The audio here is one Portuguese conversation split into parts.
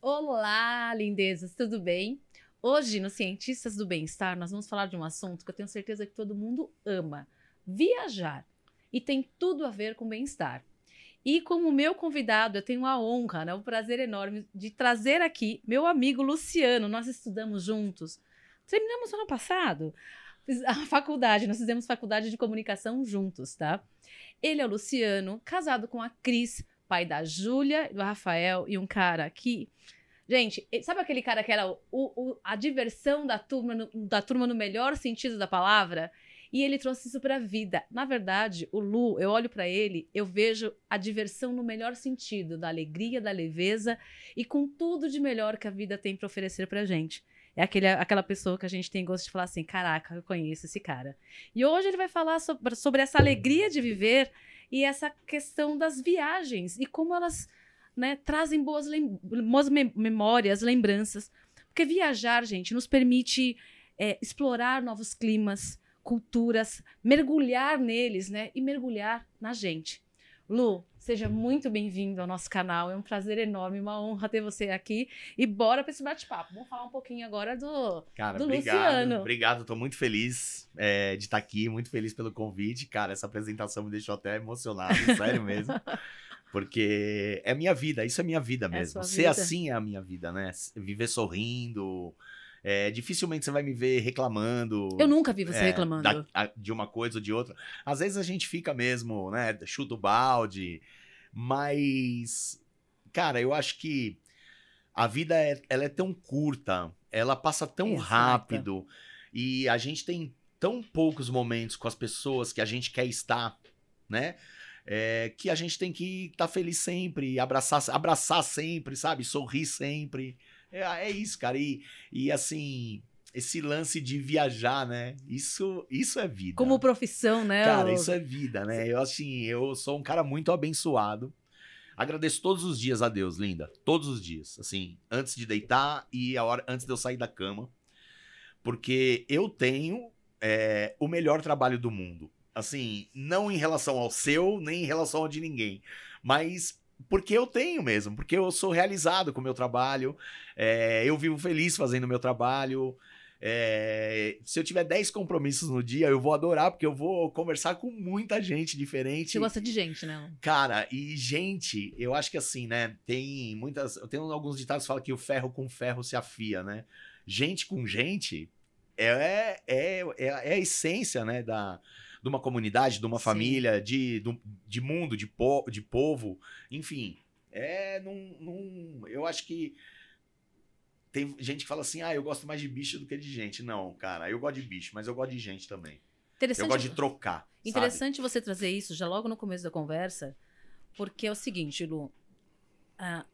Olá, lindezas, tudo bem? Hoje, no Cientistas do Bem-Estar, nós vamos falar de um assunto que eu tenho certeza que todo mundo ama: viajar. E tem tudo a ver com bem-estar. E como meu convidado, eu tenho a honra, né, o prazer enorme de trazer aqui meu amigo Luciano. Nós estudamos juntos. Terminamos ano passado a faculdade, nós fizemos faculdade de comunicação juntos, tá? Ele é o Luciano, casado com a Cris, pai da Júlia, do Rafael, e um cara que... Gente, sabe aquele cara que era a diversão da turma no melhor sentido da palavra? E ele trouxe isso pra vida. Na verdade, o Lu, eu olho pra ele, eu vejo a diversão no melhor sentido, da alegria, da leveza e com tudo de melhor que a vida tem pra oferecer pra gente. É aquela pessoa que a gente tem gosto de falar assim: caraca, eu conheço esse cara. E hoje ele vai falar sobre essa alegria de viver e essa questão das viagens e como elas, né, trazem boas memórias, lembranças. Porque viajar, gente, nos permite explorar novos climas, culturas, mergulhar neles, né? E mergulhar na gente. Lu, seja muito bem-vindo ao nosso canal. É um prazer enorme, uma honra ter você aqui. E bora para esse bate-papo. Vamos falar um pouquinho agora do Luciano. Obrigado, tô muito feliz de estar aqui, muito feliz pelo convite. Cara, essa apresentação me deixou até emocionado, sério mesmo. Porque é minha vida, isso é minha vida mesmo. Ser assim é a minha vida, né? Viver sorrindo. Dificilmente você vai me ver reclamando. Eu nunca vi você reclamando. De uma coisa ou de outra. Às vezes a gente fica mesmo, né? Chuta o balde. Mas, cara, eu acho que a vida ela é tão curta, ela passa tão rápido. E a gente tem tão poucos momentos com as pessoas que a gente quer estar, né? Que a gente tem que estar feliz sempre, abraçar sempre, sabe? Sorrir sempre. É isso, cara. E assim, esse lance de viajar, né? Isso é vida. Como profissão, né? Cara, isso é vida, né? Eu sou um cara muito abençoado. Agradeço todos os dias a Deus, linda. Todos os dias. Assim, antes de deitar e antes de eu sair da cama. Porque eu tenho o melhor trabalho do mundo. Assim, não em relação ao seu, nem em relação ao de ninguém. Mas porque eu tenho mesmo, porque eu sou realizado com o meu trabalho, eu vivo feliz fazendo o meu trabalho. Se eu tiver 10 compromissos no dia, eu vou adorar, porque eu vou conversar com muita gente diferente. Você gosta de gente, né? Cara, e gente, eu acho que assim, né, eu tenho alguns ditados que falam que o ferro com ferro se afia, né? Gente com gente é a essência, né, de uma comunidade, de uma família, de mundo, de povo, enfim. Eu acho que tem gente que fala assim: eu gosto mais de bicho do que de gente. Não, cara, eu gosto de bicho, mas eu gosto de gente também. Eu gosto de trocar. Interessante você trazer isso já logo no começo da conversa, porque é o seguinte, Lu.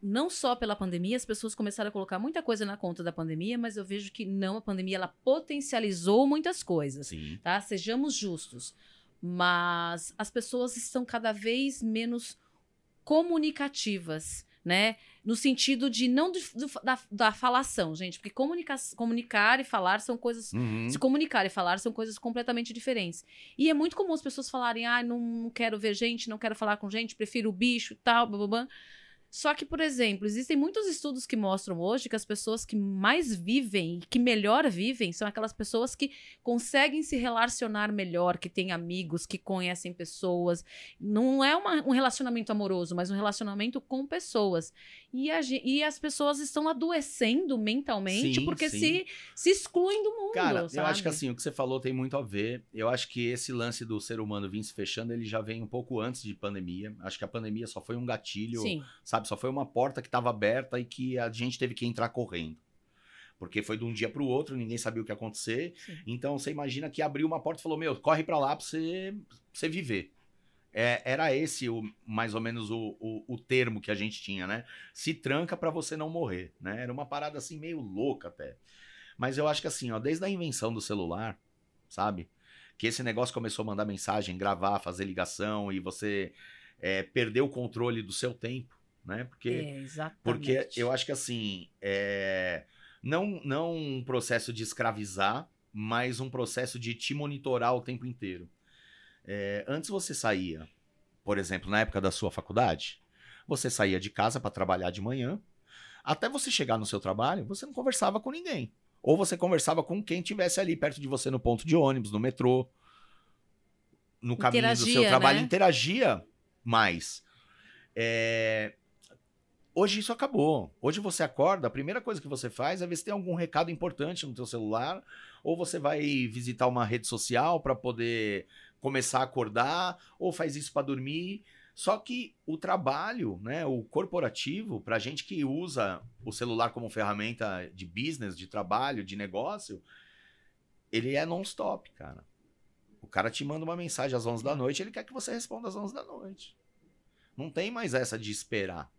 Não só pela pandemia, as pessoas começaram a colocar muita coisa na conta da pandemia, mas eu vejo que não, a pandemia ela potencializou muitas coisas. Sim. Tá? Sejamos justos. Mas as pessoas estão cada vez menos comunicativas, né? No sentido de não da falação, gente, porque comunicar e falar são coisas... Uhum. Se comunicar e falar são coisas completamente diferentes. E é muito comum as pessoas falarem: não quero ver gente, não quero falar com gente, prefiro o bicho e tal, blá, blá, blá. Só que, por exemplo, existem muitos estudos que mostram hoje que as pessoas que mais vivem, que melhor vivem, são aquelas pessoas que conseguem se relacionar melhor, que têm amigos, que conhecem pessoas. Não é um relacionamento amoroso, mas um relacionamento com pessoas. E as pessoas estão adoecendo mentalmente porque se excluem do mundo, cara, sabe? Eu acho que assim, o que você falou tem muito a ver. Eu acho que esse lance do ser humano vir se fechando, ele já vem um pouco antes de pandemia. Acho que a pandemia só foi um gatilho, Sim. sabe? Só foi uma porta que estava aberta e que a gente teve que entrar correndo. Porque foi de um dia para o outro, ninguém sabia o que ia acontecer. Sim. Então, você imagina que abriu uma porta e falou: meu, corre para lá para você viver. Era esse mais ou menos o termo que a gente tinha, né? Se tranca para você não morrer, né? Era uma parada assim meio louca até. Mas eu acho que assim, ó, desde a invenção do celular, sabe? Que esse negócio começou a mandar mensagem, gravar, fazer ligação e você perdeu o controle do seu tempo, né? Exatamente. Porque eu acho que assim, não um processo de escravizar, mas um processo de te monitorar o tempo inteiro. Antes você saía, por exemplo, na época da sua faculdade, você saía de casa para trabalhar de manhã, Até você chegar no seu trabalho, você não conversava com ninguém. Ou você conversava com quem estivesse ali perto de você no ponto de ônibus, no metrô, no caminho do seu Interagia, trabalho, né? interagia mais. Hoje isso acabou. Hoje você acorda, a primeira coisa que você faz é ver se tem algum recado importante no teu celular, ou você vai visitar uma rede social para poder começar a acordar, ou faz isso para dormir. Só que o trabalho, né, o corporativo, para gente que usa o celular como ferramenta de business, de trabalho, de negócio, ele é non-stop, cara. O cara te manda uma mensagem às 11 da noite, ele quer que você responda às 11 da noite. Não tem mais essa de esperar.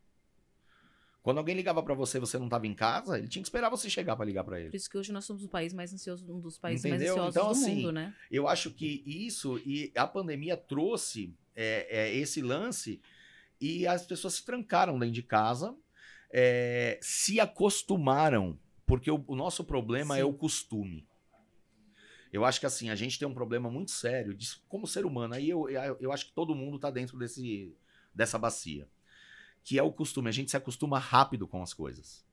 Quando alguém ligava pra você e você não tava em casa, ele tinha que esperar você chegar pra ligar pra ele. Por isso que hoje nós somos o país mais ansioso, um dos países mais Entendeu? ansiosos Então, do assim, mundo, né? eu acho que isso, e a pandemia trouxe esse lance, e as pessoas se trancaram dentro de casa, se acostumaram, porque o nosso problema é Sim. o costume. Eu acho que assim, a gente tem um problema muito sério como ser humano. Aí eu acho que todo mundo tá dentro dessa bacia. Que é o costume. A gente se acostuma rápido com as coisas.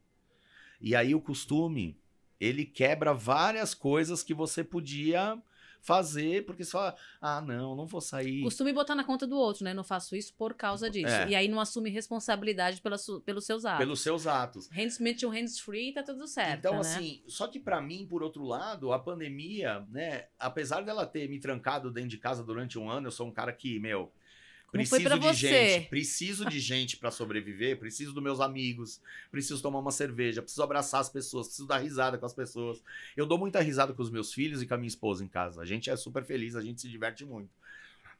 E aí o costume, ele quebra várias coisas que você podia fazer, porque você fala, não vou sair. Costume botar na conta do outro, né? Não faço isso por causa disso. E aí não assume responsabilidade pelos seus atos. Pelos seus atos. Mete um hands-free e tá tudo certo, então, né? assim, só que pra mim, por outro lado, a pandemia, né, apesar dela ter me trancado dentro de casa durante um ano, eu sou um cara que, Como foi pra você? Preciso de gente pra sobreviver, preciso dos meus amigos, preciso tomar uma cerveja, preciso abraçar as pessoas, preciso dar risada com as pessoas. Eu dou muita risada com os meus filhos e com a minha esposa em casa. A gente é super feliz, a gente se diverte muito.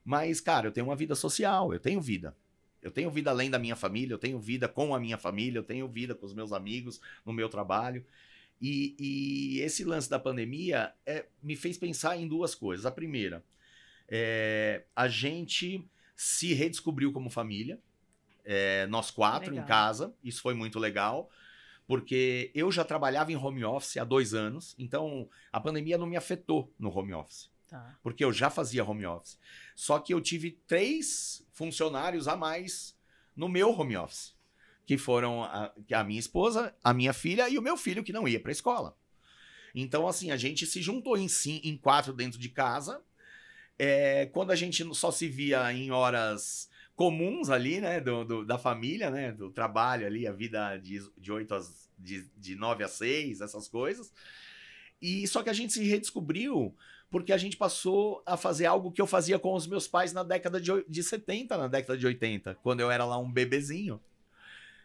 Mas, cara, eu tenho uma vida social, eu tenho vida. Eu tenho vida além da minha família, eu tenho vida com a minha família, eu tenho vida com os meus amigos, no meu trabalho. E esse lance da pandemia me fez pensar em duas coisas. A primeira, a gente se redescobriu como família, nós quatro Legal. em casa, isso foi muito legal, porque eu já trabalhava em home office há 2 anos, então a pandemia não me afetou no home office, Tá. porque eu já fazia home office. Só que eu tive 3 funcionários a mais no meu home office, que foram a minha esposa, a minha filha e o meu filho, que não ia para a escola. Então, assim, a gente se juntou em 4 dentro de casa. Quando a gente só se via em horas comuns ali, né, da família, né, do trabalho ali, a vida de 9 às 6, essas coisas. E só que a gente se redescobriu porque a gente passou a fazer algo que eu fazia com os meus pais na década de 70, na década de 80, quando eu era lá um bebezinho.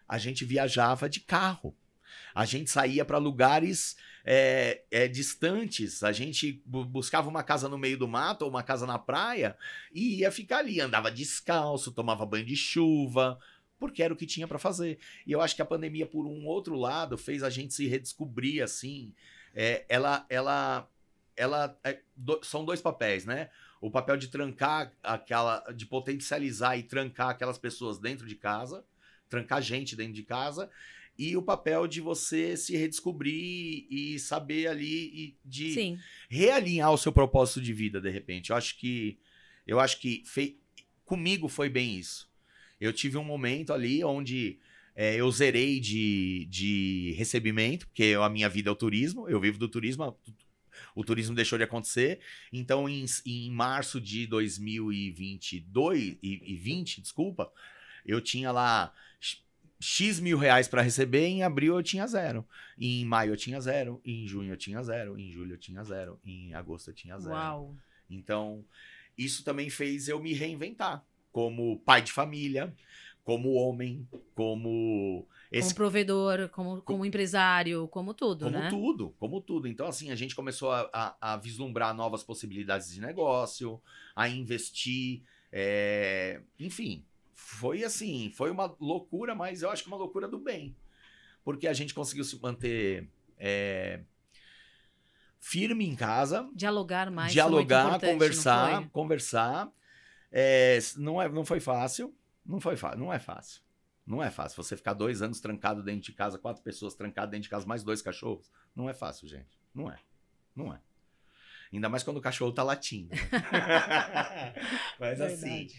A gente viajava de carro. A gente saía para lugares distantes, a gente buscava uma casa no meio do mato ou uma casa na praia e ia ficar ali, andava descalço, tomava banho de chuva, porque era o que tinha para fazer. E eu acho que a pandemia, por um outro lado, fez a gente se redescobrir assim. São 2 papéis, né? O papel de trancar de potencializar e trancar aquelas pessoas dentro de casa, trancar gente dentro de casa. E o papel de você se redescobrir e saber ali Sim. realinhar o seu propósito de vida, de repente. Eu acho que comigo foi bem isso. Eu tive um momento ali onde eu zerei de recebimento, porque a minha vida é o turismo, eu vivo do turismo, o turismo deixou de acontecer. Então, em março de 2020, desculpa, eu tinha lá X mil reais para receber, em abril eu tinha 0. Em maio eu tinha 0, em junho eu tinha 0, em julho eu tinha 0, em agosto eu tinha 0. Uau. Então, isso também fez eu me reinventar como pai de família, como homem, como provedor, como empresário, como tudo, né? Como tudo. Então, assim, a gente começou a vislumbrar novas possibilidades de negócio, a investir, enfim. Foi assim, foi uma loucura, mas eu acho que uma loucura do bem. Porque a gente conseguiu se manter firme em casa. Dialogar mais. Conversar. Não foi fácil. Não é fácil. Não é fácil. Você ficar 2 anos trancado dentro de casa, 4 pessoas trancadas dentro de casa, mais 2 cachorros. Não é fácil, gente. Não é. Ainda mais quando o cachorro tá latindo. Né? Mas assim,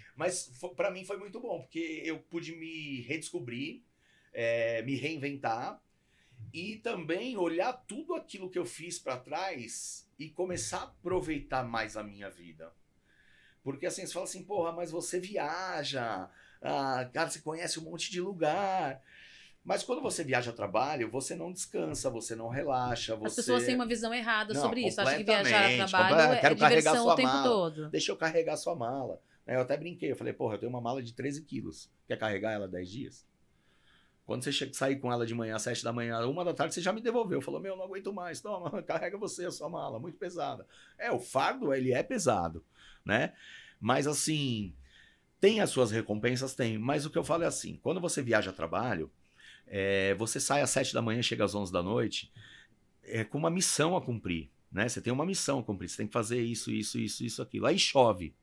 pra mim foi muito bom, porque eu pude me redescobrir, me reinventar e também olhar tudo aquilo que eu fiz para trás e começar a aproveitar mais a minha vida. Porque assim, você fala assim, porra, mas você viaja, cara, você conhece um monte de lugar. Mas quando você viaja a trabalho, você não descansa, você não relaxa. As pessoas têm uma visão errada Não, sobre isso. Acham que completamente. viajar a trabalho Quero é carregar diversão sua o tempo mala. todo. Deixa eu carregar sua mala. Eu até brinquei, eu falei, porra, eu tenho uma mala de 13 quilos. Quer carregar ela 10 dias? Quando você sair com ela de manhã, às 7 da manhã, 1 da tarde, você já me devolveu. Falou, meu, não aguento mais. Toma, carrega você a sua mala, muito pesada. O fardo, ele é pesado, né? Mas assim, tem as suas recompensas? Tem. Mas o que eu falo é assim, quando você viaja a trabalho, você sai às 7 da manhã e chega às 11 da noite, com uma missão a cumprir, né? Você tem uma missão a cumprir, você tem que fazer isso, aquilo. Aí chove.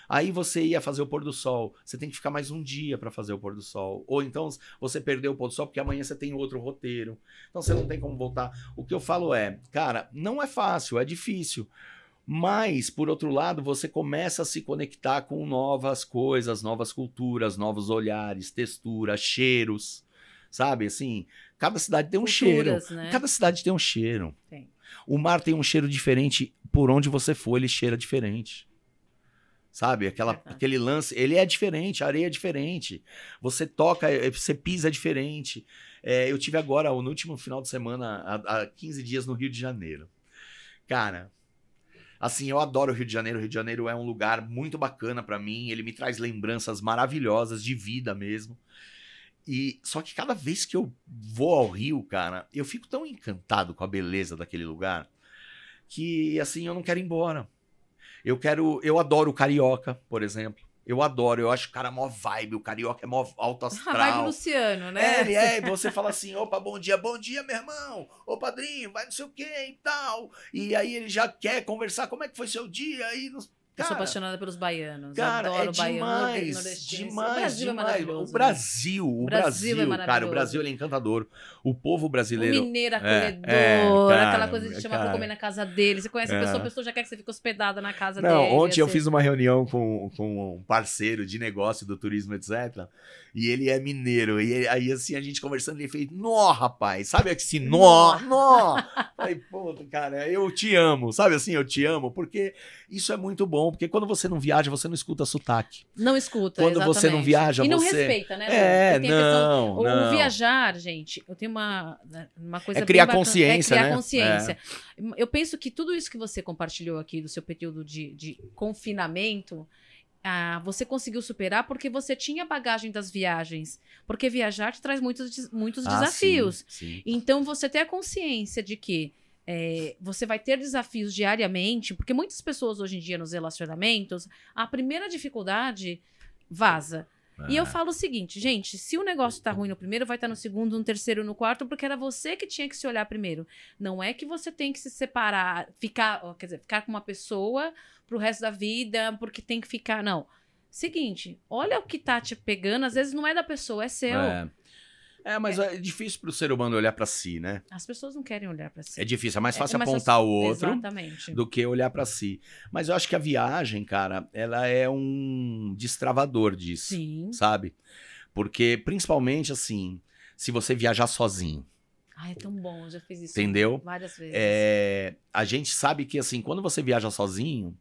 Aí você ia fazer o pôr do sol, você tem que ficar mais um dia para fazer o pôr do sol. Ou então você perdeu o pôr do sol porque amanhã você tem outro roteiro. Então você não tem como voltar. O que eu falo cara, não é fácil, é difícil. Mas, por outro lado, você começa a se conectar com novas coisas, novas culturas, novos olhares, texturas, cheiros. Sabe, assim, cada cidade tem um cheiro. Né? Cada cidade tem um cheiro. Tem. O mar tem um cheiro diferente, por onde você for, ele cheira diferente. Sabe, aquele lance, ele é diferente, a areia é diferente. Você toca, você pisa diferente. Eu tive agora, no último final de semana, há 15 dias no Rio de Janeiro. Cara, assim, eu adoro o Rio de Janeiro. O Rio de Janeiro é um lugar muito bacana pra mim. Ele me traz lembranças maravilhosas de vida mesmo. Só que cada vez que eu vou ao Rio, cara, eu fico tão encantado com a beleza daquele lugar que, assim, eu não quero ir embora. Eu adoro o carioca, por exemplo. Eu acho o cara mó vibe, o carioca é mó alto astral. A vibe Luciano, né? Você fala assim, opa, bom dia, meu irmão. Ô, padrinho, vai não sei o que e tal. E aí ele já quer conversar, como é que foi seu dia? Aí, eu sou apaixonada pelos baianos. Cara, adoro demais, demais. O Brasil é maravilhoso. O Brasil, é maravilhoso. Cara, o Brasil ele é encantador. O povo brasileiro... O mineiro acolhedor, aquela coisa de te chamar pra comer na casa dele. Você conhece a pessoa já quer que você fique hospedada na casa dele. Ontem eu fiz uma reunião com um parceiro de negócio do turismo, etc. E ele é mineiro. E aí, assim, a gente conversando, ele fez, nó, rapaz, sabe assim, nó. Falei, pô, cara, eu te amo. Sabe assim, eu te amo, porque isso é muito bom. Porque quando você não viaja, você não escuta sotaque. Não escuta, quando exatamente. você não viaja, e não você... respeita, né? Não. O viajar, gente, eu tenho uma coisa criar bem bacana. Consciência, criar né? Consciência. Eu penso que tudo isso que você compartilhou aqui do seu período de confinamento, você conseguiu superar porque você tinha bagagem das viagens. Porque viajar te traz muitos desafios. Sim. Então, você ter a consciência de que você vai ter desafios diariamente, porque muitas pessoas hoje em dia nos relacionamentos, a primeira dificuldade vaza. E eu falo o seguinte, gente, se o negócio tá ruim no primeiro, vai estar no segundo, no terceiro, no quarto, porque era você que tinha que se olhar primeiro. Não é que você tem que se separar, ficar com uma pessoa pro resto da vida, porque tem que ficar, não. Seguinte, olha o que tá te pegando, às vezes não é da pessoa, é seu. Mas é difícil pro ser humano olhar pra si, né? As pessoas não querem olhar pra si. É difícil, é mais fácil apontar o outro exatamente. do que olhar pra si. Mas eu acho que a viagem, cara, ela é um destravador disso, Sim. sabe? Porque, principalmente, assim, se você viajar sozinho. É tão bom, eu já fiz isso. Entendeu? Várias vezes. A gente sabe que, assim, quando você viaja sozinho,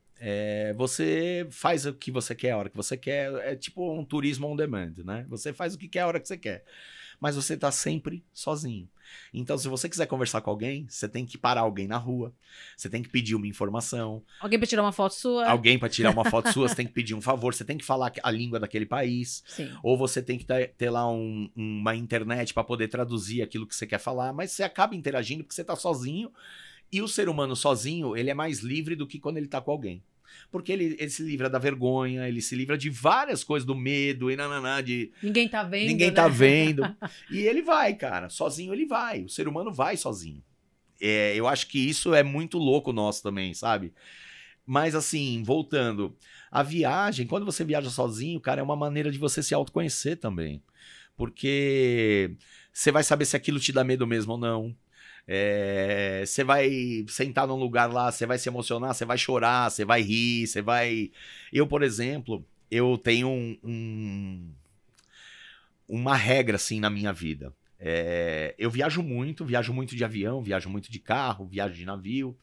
você faz o que você quer, a hora que você quer. É tipo um turismo on demand, né? Você faz o que quer, a hora que você quer. Mas você tá sempre sozinho. Então, se você quiser conversar com alguém, você tem que parar alguém na rua, você tem que pedir uma informação. Alguém pra tirar uma foto sua. Alguém pra tirar uma foto sua, você tem que pedir um favor, você tem que falar a língua daquele país. Sim. Ou você tem que ter lá uma internet pra poder traduzir aquilo que você quer falar, mas você acaba interagindo porque você tá sozinho. E o ser humano sozinho, ele é mais livre do que quando ele tá com alguém. Porque ele se livra da vergonha, ele se livra de várias coisas, do medo e de... Ninguém tá vendo, Ninguém tá vendo. E ele vai, cara. Sozinho ele vai. O ser humano vai sozinho. Eu acho que isso é muito louco nosso também, sabe? Mas assim, voltando. A viagem, quando você viaja sozinho, cara, é uma maneira de você se autoconhecer também. Porque você vai saber se aquilo te dá medo mesmo ou não. Você vai sentar num lugar lá, você vai se emocionar, você vai chorar, você vai rir, você vai... Eu, por exemplo, eu tenho uma regra, assim, na minha vida. Eu viajo muito de avião, viajo muito de carro, viajo de navio,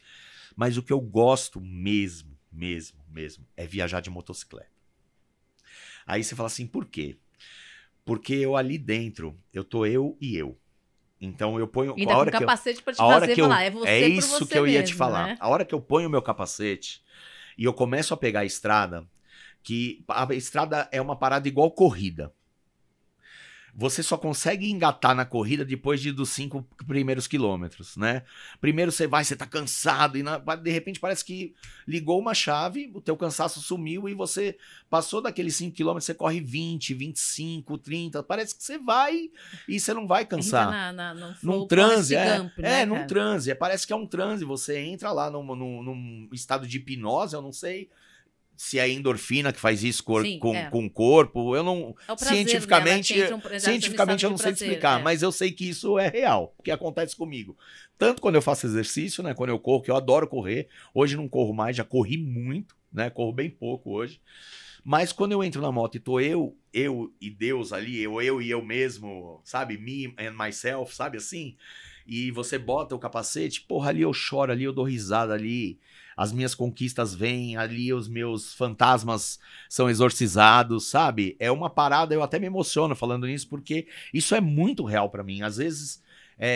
mas o que eu gosto mesmo, é viajar de motocicleta. Aí você fala assim, por quê? Porque eu ali dentro, eu tô eu e eu. Então eu ponho... Ainda com capacete pra te fazer falar, é você É por isso você que eu ia mesmo, te falar. né? A hora que eu ponho o meu capacete e eu começo a pegar a estrada, que a estrada é uma parada igual corrida. Você só consegue engatar na corrida depois dos 5 primeiros quilômetros, né? Primeiro você tá cansado, e de repente parece que ligou uma chave, o teu cansaço sumiu e você passou daqueles 5 quilômetros, você corre 20, 25, 30, parece que você vai e você não vai cansar. Num transe, num transe, parece que é um transe, você entra lá num estado de hipnose, eu não sei... Se é a endorfina que faz isso com o corpo, eu não... É o prazer, cientificamente, né? cientificamente eu não sei te explicar, mas eu sei que isso é real, que acontece comigo. Tanto quando eu faço exercício, né? Quando eu corro, que eu adoro correr. Hoje não corro mais, já corri muito, né? Corro bem pouco hoje. Mas quando eu entro na moto e tô eu e Deus ali, eu e eu mesmo, sabe? Me and myself, sabe assim? E você bota o capacete, porra, ali eu choro, ali eu dou risada, ali as minhas conquistas vêm, ali os meus fantasmas são exorcizados, sabe? É uma parada, eu até me emociono falando nisso, porque isso é muito real pra mim. Às vezes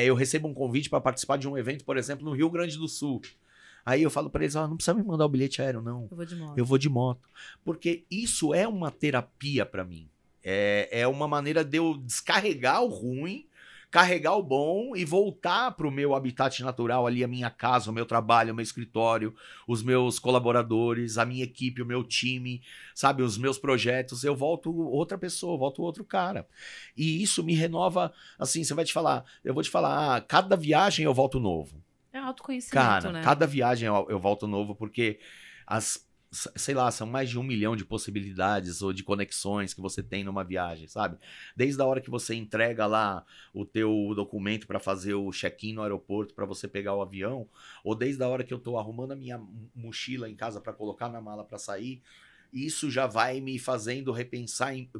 eu recebo um convite para participar de um evento, por exemplo, no Rio Grande do Sul. Aí eu falo pra eles, não precisa me mandar o bilhete aéreo, não. Eu vou de moto. Porque isso é uma terapia pra mim. É uma maneira de eu descarregar o ruim, carregar o bom e voltar para o meu habitat natural ali, a minha casa, o meu trabalho, o meu escritório, os meus colaboradores, a minha equipe, o meu time, sabe, os meus projetos. Eu volto outra pessoa, eu volto outro cara. E isso me renova, assim, eu vou te falar, cada viagem eu volto novo. É autoconhecimento, cara, né? Cada viagem eu volto novo, porque sei lá, são mais de 1 milhão de possibilidades ou de conexões que você tem numa viagem, sabe? Desde a hora que você entrega lá o teu documento para fazer o check-in no aeroporto para você pegar o avião, ou desde a hora que eu tô arrumando a minha mochila em casa para colocar na mala para sair, isso já vai me fazendo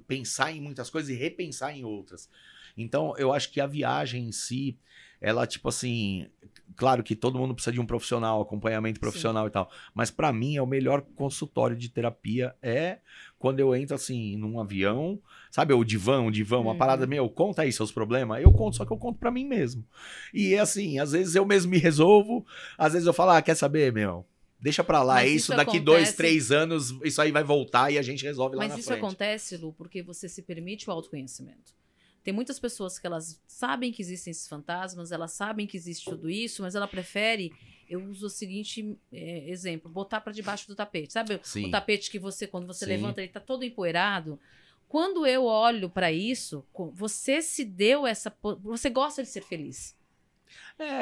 pensar em muitas coisas e repensar em outras. Então, eu acho que a viagem em si, ela, tipo assim, claro que todo mundo precisa de um profissional, acompanhamento profissional Sim. e tal, mas pra mim é o melhor consultório de terapia quando eu entro, assim, num avião, sabe, o divã, uma parada, conta aí seus problemas, eu conto, só que eu conto pra mim mesmo. E, assim, às vezes eu mesmo me resolvo, às vezes eu falo, quer saber, deixa pra lá, mas isso daqui acontece... 2, 3 anos, isso aí vai voltar e a gente resolve lá na frente. Mas isso acontece, Lu, porque você se permite o autoconhecimento. Tem muitas pessoas que elas sabem que existem esses fantasmas, elas sabem que existe tudo isso, mas ela prefere, eu uso o seguinte exemplo, botar para debaixo do tapete. Sabe Sim. o tapete que quando você Sim. levanta, ele tá todo empoeirado? Quando eu olho para isso, você se deu você gosta de ser feliz.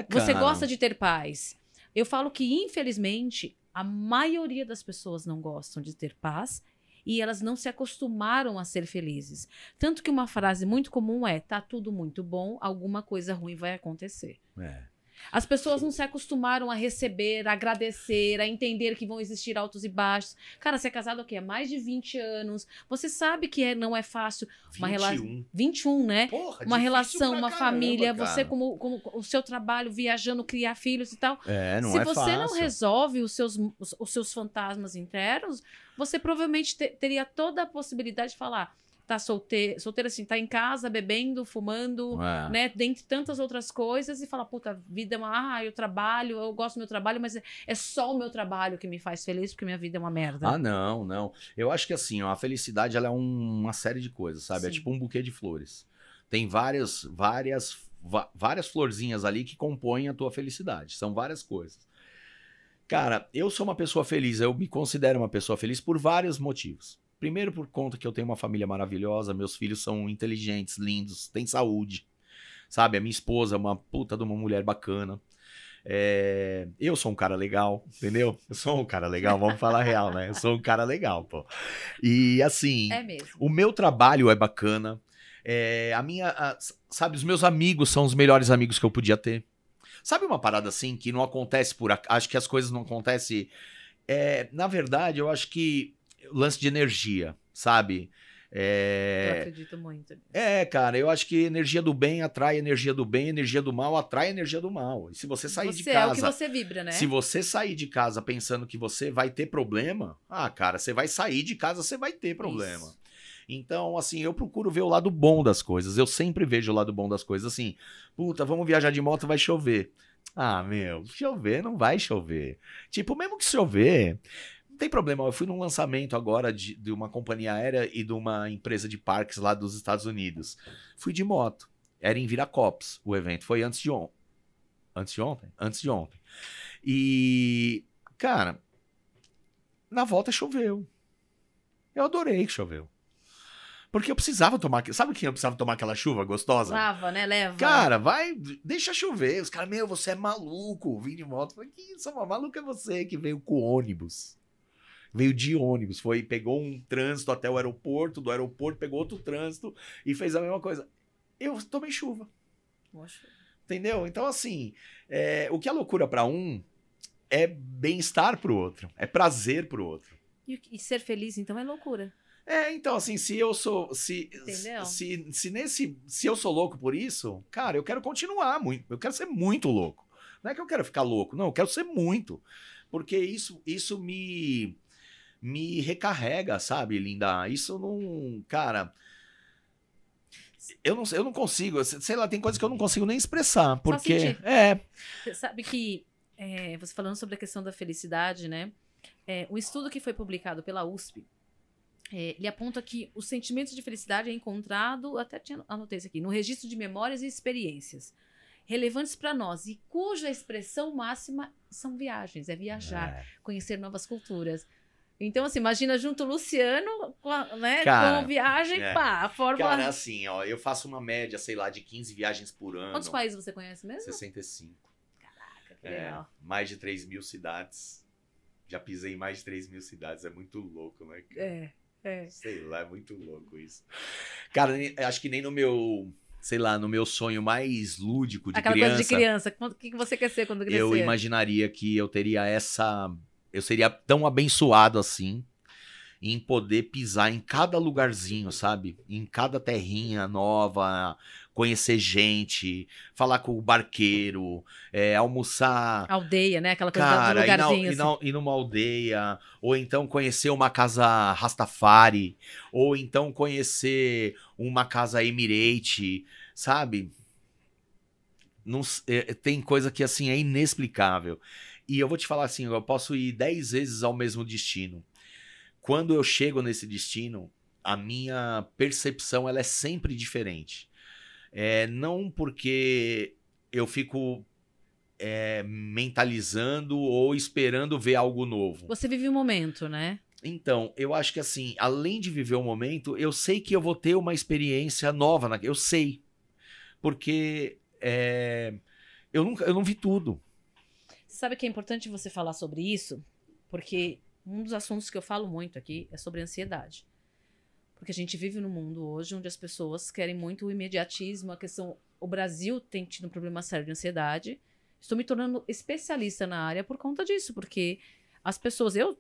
Você gosta de ter paz. Eu falo que, infelizmente, a maioria das pessoas não gostam de ter paz e elas não se acostumaram a ser felizes. Tanto que uma frase muito comum tá tudo muito bom, alguma coisa ruim vai acontecer. As pessoas não se acostumaram a receber, a agradecer, a entender que vão existir altos e baixos. Cara, você é casado há mais de 20 anos. Você sabe que não é fácil. 21, né? Porra, uma relação, uma caramba, família, cara. Você como o seu trabalho, viajando, criar filhos e tal. Não Se você não resolve os seus fantasmas internos, você provavelmente teria toda a possibilidade de falar... Tá solteira assim, tá em casa, bebendo, fumando, né? Dentre tantas outras coisas, e fala, puta, a vida é eu trabalho, eu gosto do meu trabalho, mas é só o meu trabalho que me faz feliz, porque minha vida é uma merda. Não. Eu acho que assim, a felicidade ela é uma série de coisas, sabe? Sim. É tipo um buquê de flores. Tem várias florzinhas ali que compõem a tua felicidade. São várias coisas. Cara, eu sou uma pessoa feliz, eu me considero uma pessoa feliz por vários motivos. Primeiro por conta que eu tenho uma família maravilhosa, meus filhos são inteligentes, lindos, têm saúde, sabe? A minha esposa é uma puta de uma mulher bacana. Eu sou um cara legal, entendeu? Eu sou um cara legal, vamos falar real, né? Eu sou um cara legal, pô. E assim, o meu trabalho é bacana. Sabe, os meus amigos são os melhores amigos que eu podia ter. Sabe uma parada assim que não acontece acho que as coisas não acontecem... na verdade, eu acho que lance de energia, sabe? Eu acredito muito nisso. Cara, eu acho que energia do bem atrai energia do bem, energia do mal atrai energia do mal. E se você sair de casa... é o que você vibra, né? Se você sair de casa pensando que você vai ter problema, cara, você vai sair de casa, você vai ter problema. Isso. Então, assim, eu procuro ver o lado bom das coisas. Eu sempre vejo o lado bom das coisas. Assim, puta, vamos viajar de moto, vai chover. Chover não vai chover. Tipo, mesmo que chover, não tem problema. Eu fui num lançamento agora de uma companhia aérea e de uma empresa de parques lá dos Estados Unidos. Fui de moto. Era em Viracopos o evento. Foi antes de ontem. Antes de ontem. E, cara, na volta choveu. Eu adorei que choveu. Porque eu precisava tomar... Sabe quem eu precisava tomar aquela chuva gostosa? Lava, né? Leva. Cara, deixa chover. Os caras, você é maluco. Vim de moto. Eu falei, que isso, maluco é você que veio com ônibus. Veio de ônibus. Pegou um trânsito até o aeroporto. Do aeroporto pegou outro trânsito e fez a mesma coisa. Eu tomei chuva. Poxa. Entendeu? Então, assim, o que é loucura para um é bem-estar pro outro. É prazer pro outro. E ser feliz, então, é loucura. Então, assim, se eu sou. Entendeu? Se eu sou louco por isso, cara, eu quero continuar muito. Eu quero ser muito louco. Não é que eu quero ficar louco, não, eu quero ser muito. Porque isso me recarrega, sabe, Linda? Isso não. Cara. Eu não consigo, sei lá, tem coisas que eu não consigo nem expressar. Porque. Você sabe que, você falando sobre a questão da felicidade, né? Um estudo que foi publicado pela USP. Ele aponta que o sentimento de felicidade é encontrado, até anotei isso aqui, no registro de memórias e experiências relevantes para nós e cuja expressão máxima são viagens, é viajar, conhecer novas culturas. Então, assim, imagina junto o Luciano, né, cara, com viagem, a fórmula... Cara, assim, ó, eu faço uma média, sei lá, de 15 viagens por ano. Quantos países você conhece mesmo? 65. Caraca, que legal. Mais de 3.000 cidades. Já pisei em mais de 3.000 cidades, é muito louco, né, cara? Sei lá, é muito louco isso. Cara, acho que nem no meu, sei lá, no meu sonho mais lúdico de aquela criança... coisa de criança. O que você quer ser quando crescer? Eu imaginaria que eu teria eu seria tão abençoado assim, em poder pisar em cada lugarzinho, sabe? Em cada terrinha nova, conhecer gente, falar com o barqueiro, almoçar... Aldeia, né? Aquela coisa cara, do lugarzinho. Ir numa aldeia, ou então conhecer uma casa Rastafari, ou então conhecer uma casa Emirate, sabe? Não, tem coisa que, assim, é inexplicável. E eu vou te falar assim, eu posso ir 10 vezes ao mesmo destino. Quando eu chego nesse destino, a minha percepção ela é sempre diferente. Não porque eu fico mentalizando ou esperando ver algo novo. Você vive o momento, né? Então, eu acho que assim, além de viver o momento, eu sei que eu vou ter uma experiência nova. Eu sei. Porque eu não vi tudo. Você sabe que é importante você falar sobre isso? Porque um dos assuntos que eu falo muito aqui é sobre ansiedade. Porque a gente vive num mundo hoje onde as pessoas querem muito o imediatismo, a questão... O Brasil tem tido um problema sério de ansiedade. Estou me tornando especialista na área por conta disso, porque as pessoas... eu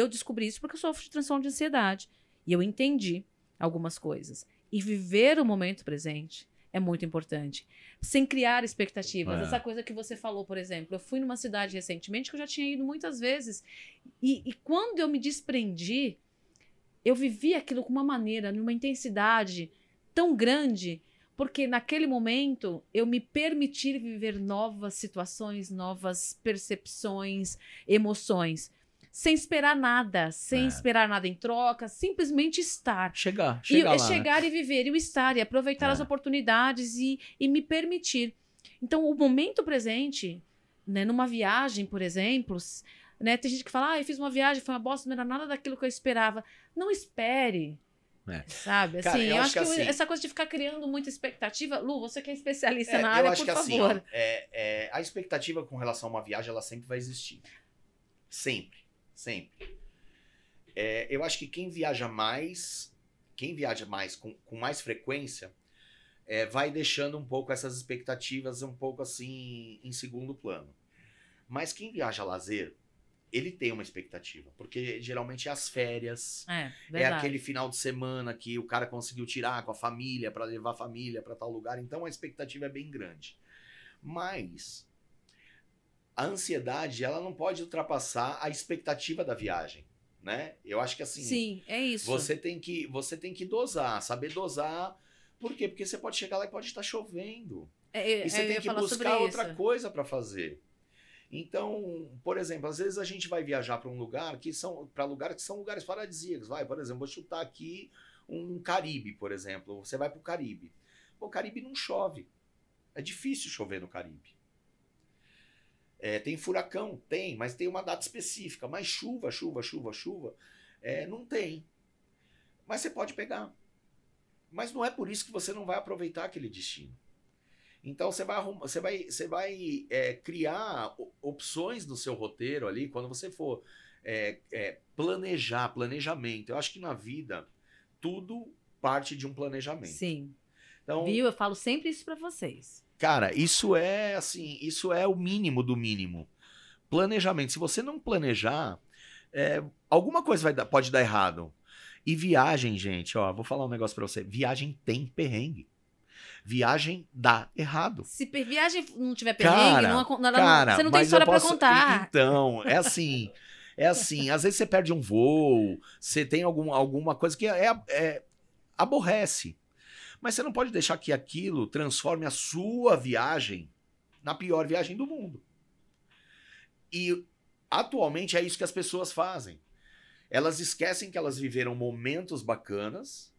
descobri isso porque eu sofro de transtorno de ansiedade. E eu entendi algumas coisas. E viver o momento presente é muito importante. Sem criar expectativas. Essa coisa que você falou, por exemplo. Eu fui numa cidade recentemente que eu já tinha ido muitas vezes. E quando eu me desprendi, eu vivi aquilo com uma maneira, numa intensidade tão grande, porque naquele momento eu me permiti viver novas situações, novas percepções, emoções. Sem esperar nada em troca, simplesmente estar. Chegar lá. Chegar e viver, e o estar, e aproveitar as oportunidades e me permitir. Então, o momento presente, né, numa viagem, por exemplo, né, tem gente que fala, eu fiz uma viagem, foi uma bosta, não era nada daquilo que eu esperava. Não espere, sabe? Cara, assim, eu acho que assim, essa coisa de ficar criando muita expectativa... Lu, você que é especialista na área, por favor. Assim, a expectativa com relação a uma viagem, ela sempre vai existir. Sempre. Eu acho que quem viaja mais com mais frequência, vai deixando um pouco essas expectativas um pouco assim em segundo plano. Mas quem viaja a lazer, ele tem uma expectativa, porque geralmente é as férias, É, é verdade. aquele final de semana que o cara conseguiu tirar com a família, para levar a família para tal lugar, então a expectativa é bem grande. Mas a ansiedade, ela não pode ultrapassar a expectativa da viagem, né? Eu acho que assim, Sim, é isso. você tem que dosar, saber dosar. Por quê? Porque você pode chegar lá e pode estar chovendo. E você Eu tem ia que falar sobre buscar outra isso. coisa para fazer. Então, por exemplo, às vezes a gente vai viajar para lugares que são lugares paradisíacos. Vai, por exemplo, vou chutar aqui um Caribe, por exemplo. Você vai para o Caribe. O Caribe não chove. É difícil chover no Caribe. Tem furacão? Tem, mas tem uma data específica. Mas chuva, não tem. Mas você pode pegar. Mas não é por isso que você não vai aproveitar aquele destino. Então você vai criar opções no seu roteiro ali quando você for planejamento. Eu acho que na vida tudo parte de um planejamento. Sim. Então, Viu? Eu falo sempre isso pra vocês. cara, isso é o mínimo do mínimo. Planejamento. Se você não planejar, alguma coisa pode dar errado. E viagem, gente, ó, vou falar um negócio pra você. Viagem tem perrengue. Viagem dá errado. Se viagem não tiver perrengue, você não tem mas história pra contar. Então, é assim, às vezes você perde um voo, você tem alguma coisa que aborrece. Mas você não pode deixar que aquilo transforme a sua viagem na pior viagem do mundo. E atualmente é isso que as pessoas fazem. Elas esquecem que elas viveram momentos bacanas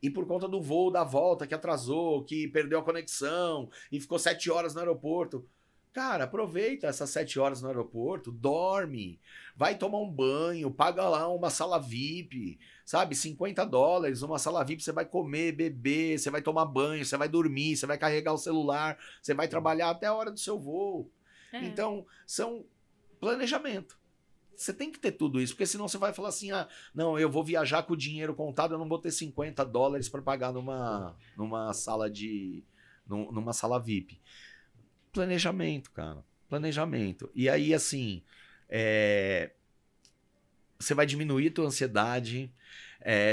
e por conta do voo da volta que atrasou, que perdeu a conexão e ficou 7 horas no aeroporto. Cara, aproveita essas 7 horas no aeroporto, dorme, vai tomar um banho, paga lá uma sala VIP, sabe? $50, uma sala VIP, você vai comer, beber, você vai tomar banho, você vai dormir, você vai carregar o celular, você vai trabalhar até a hora do seu voo. Então, são planejamento. Você tem que ter tudo isso, porque senão você vai falar assim, não, eu vou viajar com o dinheiro contado, eu não vou ter $50 para pagar numa sala VIP. Planejamento, cara. Planejamento. E aí, assim, você vai diminuir a tua ansiedade,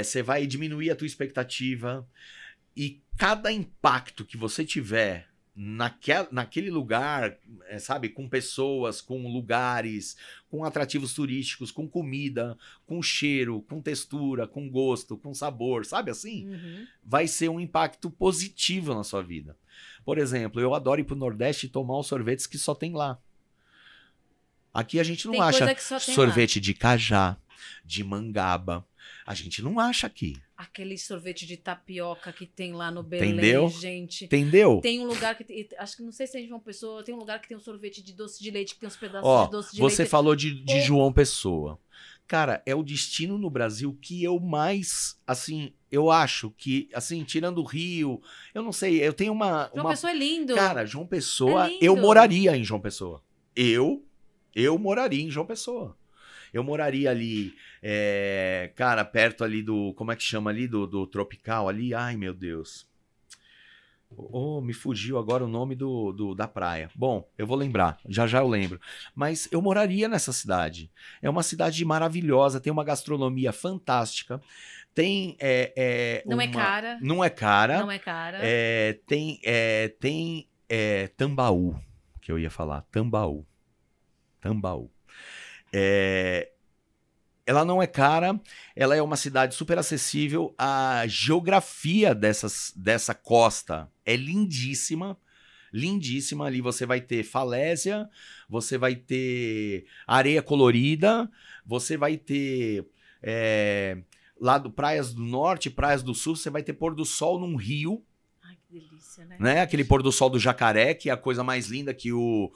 você vai diminuir a tua expectativa, e cada impacto que você tiver naquele lugar, sabe, com pessoas, com lugares, com atrativos turísticos, com comida, com cheiro, com textura, com gosto, com sabor, sabe assim? Vai ser um impacto positivo na sua vida. Por exemplo, eu adoro ir pro Nordeste e tomar os sorvetes que só tem lá. Aqui a gente não acha sorvete de cajá, de mangaba. A gente não acha aqui. Aquele sorvete de tapioca que tem lá no Belém, Entendeu? gente. Entendeu? Tem um lugar que... Acho que não sei se é de João Pessoa. Tem um lugar que tem um sorvete de doce de leite, que tem uns pedaços de doce de leite. Você falou de João Pessoa. Cara, é o destino no Brasil que eu mais, assim, eu acho que, assim, tirando o Rio, eu não sei, eu tenho João Pessoa é lindo. Cara, João Pessoa, lindo. eu moraria em João Pessoa. Eu moraria em João Pessoa. Eu moraria ali, cara, perto ali do, como é que chama ali, do Tropical ali, ai meu Deus. Me fugiu agora o nome da praia. Bom, eu vou lembrar, já eu lembro. Mas eu moraria nessa cidade. É uma cidade maravilhosa, tem uma gastronomia fantástica, tem... Não é cara. Não é cara. Não é cara. Tem Tambaú, que eu ia falar, Tambaú. Ela não é cara, ela é uma cidade super acessível. A geografia dessa costa é lindíssima, lindíssima. Ali você vai ter falésia, você vai ter areia colorida, você vai ter praias do norte, praias do sul, você vai ter pôr do sol num rio. Ai, que delícia, né? Aquele pôr do sol do Jacaré, que é a coisa mais linda, que o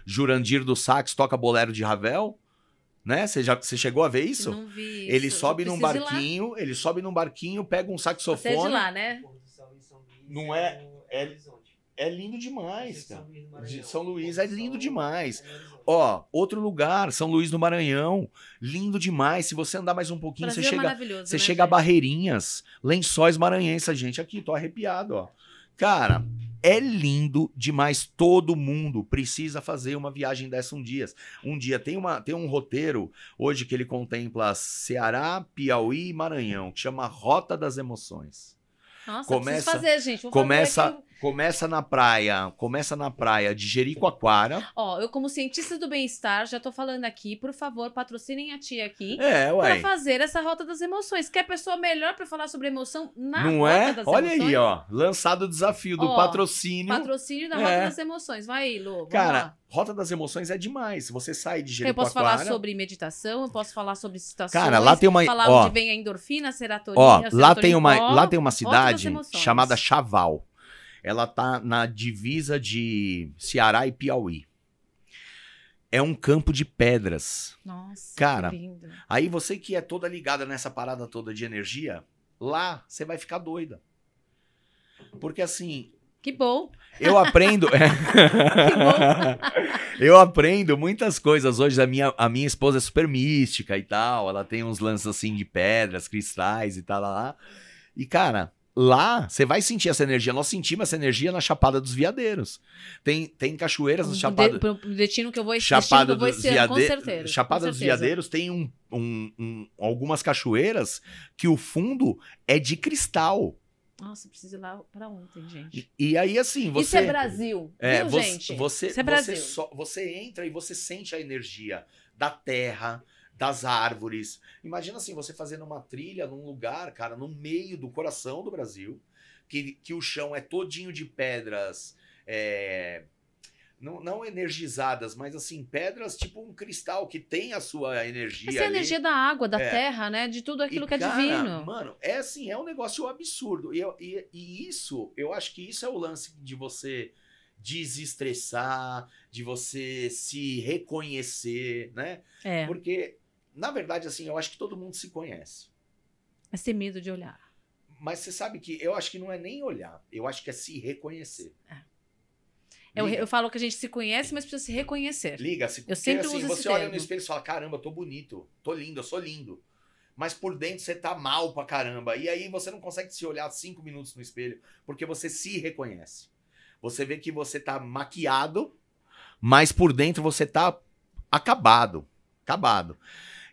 Jurandir do Sax toca bolero de Ravel, né? Você chegou a ver isso? Não vi. Ele sobe num barquinho, pega um saxofone. Você é de lá, né? Não é? É lindo demais, cara. São Luís é lindo demais. Outro lugar, São Luís do Maranhão, lindo demais. Se você andar mais um pouquinho, você chega a Barreirinhas, Lençóis Maranhenses, gente. Aqui, tô arrepiado, ó. Cara, é lindo demais. Todo mundo precisa fazer uma viagem dessa um dia. Um dia tem um roteiro hoje que ele contempla Ceará, Piauí e Maranhão, que chama Rota das Emoções. Nossa, eu preciso fazer, gente. Vou fazer aqui. Começa na praia de Jericoacoara. Ó, eu como cientista do bem-estar, já tô falando aqui, por favor, patrocinem a tia aqui Ué. para fazer essa rota das emoções. Quer pessoa melhor para falar sobre emoção na Não rota é? das Olha emoções? aí, ó. Lançado o desafio do patrocínio. Patrocínio da rota das emoções. Vai aí, Lu. Cara, lá. Rota das Emoções é demais. Você sai de Jericoacoara... Eu posso falar sobre meditação, eu posso falar sobre situações. Cara, lá tem uma... Falar onde vem a endorfina, a serotonina... Ó, lá tem uma cidade chamada Chaval. Ela tá na divisa de Ceará e Piauí. É um campo de pedras. Nossa, cara, que lindo. Aí você que é toda ligada nessa parada toda de energia, lá você vai ficar doida. Porque assim... Que bom. Eu aprendo... Que bom. Eu aprendo muitas coisas hoje. A minha esposa é super mística e tal. Ela tem uns lances assim de pedras, cristais e tal lá. E, cara... Lá, você vai sentir essa energia. Nós sentimos essa energia na Chapada dos Veadeiros. Tem cachoeiras no Chapada... Pro destino que eu vou Chapada esse ano, com certeza. Chapada dos Veadeiros tem algumas cachoeiras que o fundo é de cristal. Nossa, preciso ir lá pra ontem, gente. E aí, assim, você... Isso é Brasil, viu, gente? Isso é Brasil. Você entra e você sente a energia da terra... das árvores. Imagina assim, você fazendo uma trilha num lugar, cara, no meio do coração do Brasil, que o chão é todinho de pedras, não energizadas, mas assim, pedras tipo um cristal que tem a sua energia. Essa é a energia da água, da terra, né? De tudo aquilo que é divino. Mano, é assim, é um negócio absurdo. E isso, eu acho que isso é o lance de você desestressar, de você se reconhecer, né? Porque... Na verdade, assim, eu acho que todo mundo se conhece. Mas tem medo de olhar. Mas você sabe que eu acho que não é nem olhar. Eu acho que é se reconhecer. Eu falo que a gente se conhece, mas precisa se reconhecer. Liga-se. Eu sempre assim, uso você esse olha termo. no espelho e fala, caramba, eu tô bonito, tô lindo, eu sou lindo. Mas por dentro você tá mal pra caramba. E aí você não consegue se olhar 5 minutos no espelho, porque você se reconhece. Você vê que você tá maquiado, mas por dentro você tá acabado.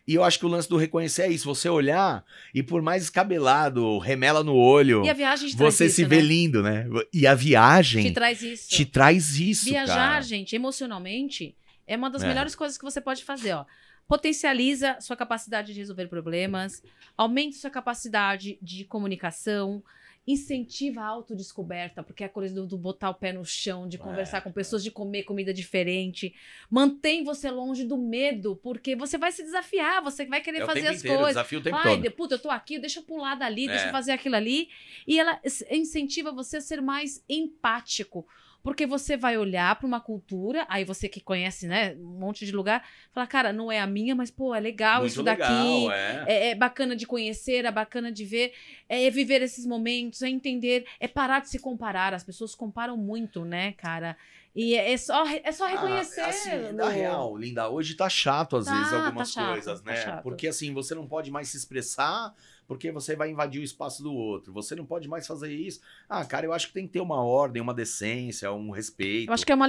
E eu acho que o lance do reconhecer é isso. Você olhar e por mais escabelado, remela no olho... E a viagem te traz você isso, se vê lindo, né? E a viagem... Te traz isso. Viajar, cara. Gente, emocionalmente, é uma das melhores coisas que você pode fazer, ó. Potencializa sua capacidade de resolver problemas, aumente sua capacidade de comunicação, incentiva a autodescoberta, porque é a coisa do botar o pé no chão, de conversar com pessoas, de comer comida diferente. Mantém você longe do medo, porque você vai se desafiar, você vai querer fazer as coisas. Desafio o tempo todo. Puta, eu tô aqui, deixa eu pular dali, deixa eu fazer aquilo ali. E ela incentiva você a ser mais empático. Porque você vai olhar para uma cultura, aí você que conhece, né, um monte de lugar, fala, cara, não é a minha, mas, pô, é legal muito isso legal, daqui. É bacana de conhecer, é bacana de ver, é viver esses momentos, é entender, é parar de se comparar. As pessoas comparam muito, né, cara? E é só reconhecer. Assim, na real, Linda, hoje tá chato às vezes algumas coisas, né? Chato. Porque assim, você não pode mais se expressar porque você vai invadir o espaço do outro. Você não pode mais fazer isso. Cara, eu acho que tem que ter uma ordem, uma decência, um respeito. Eu acho que é uma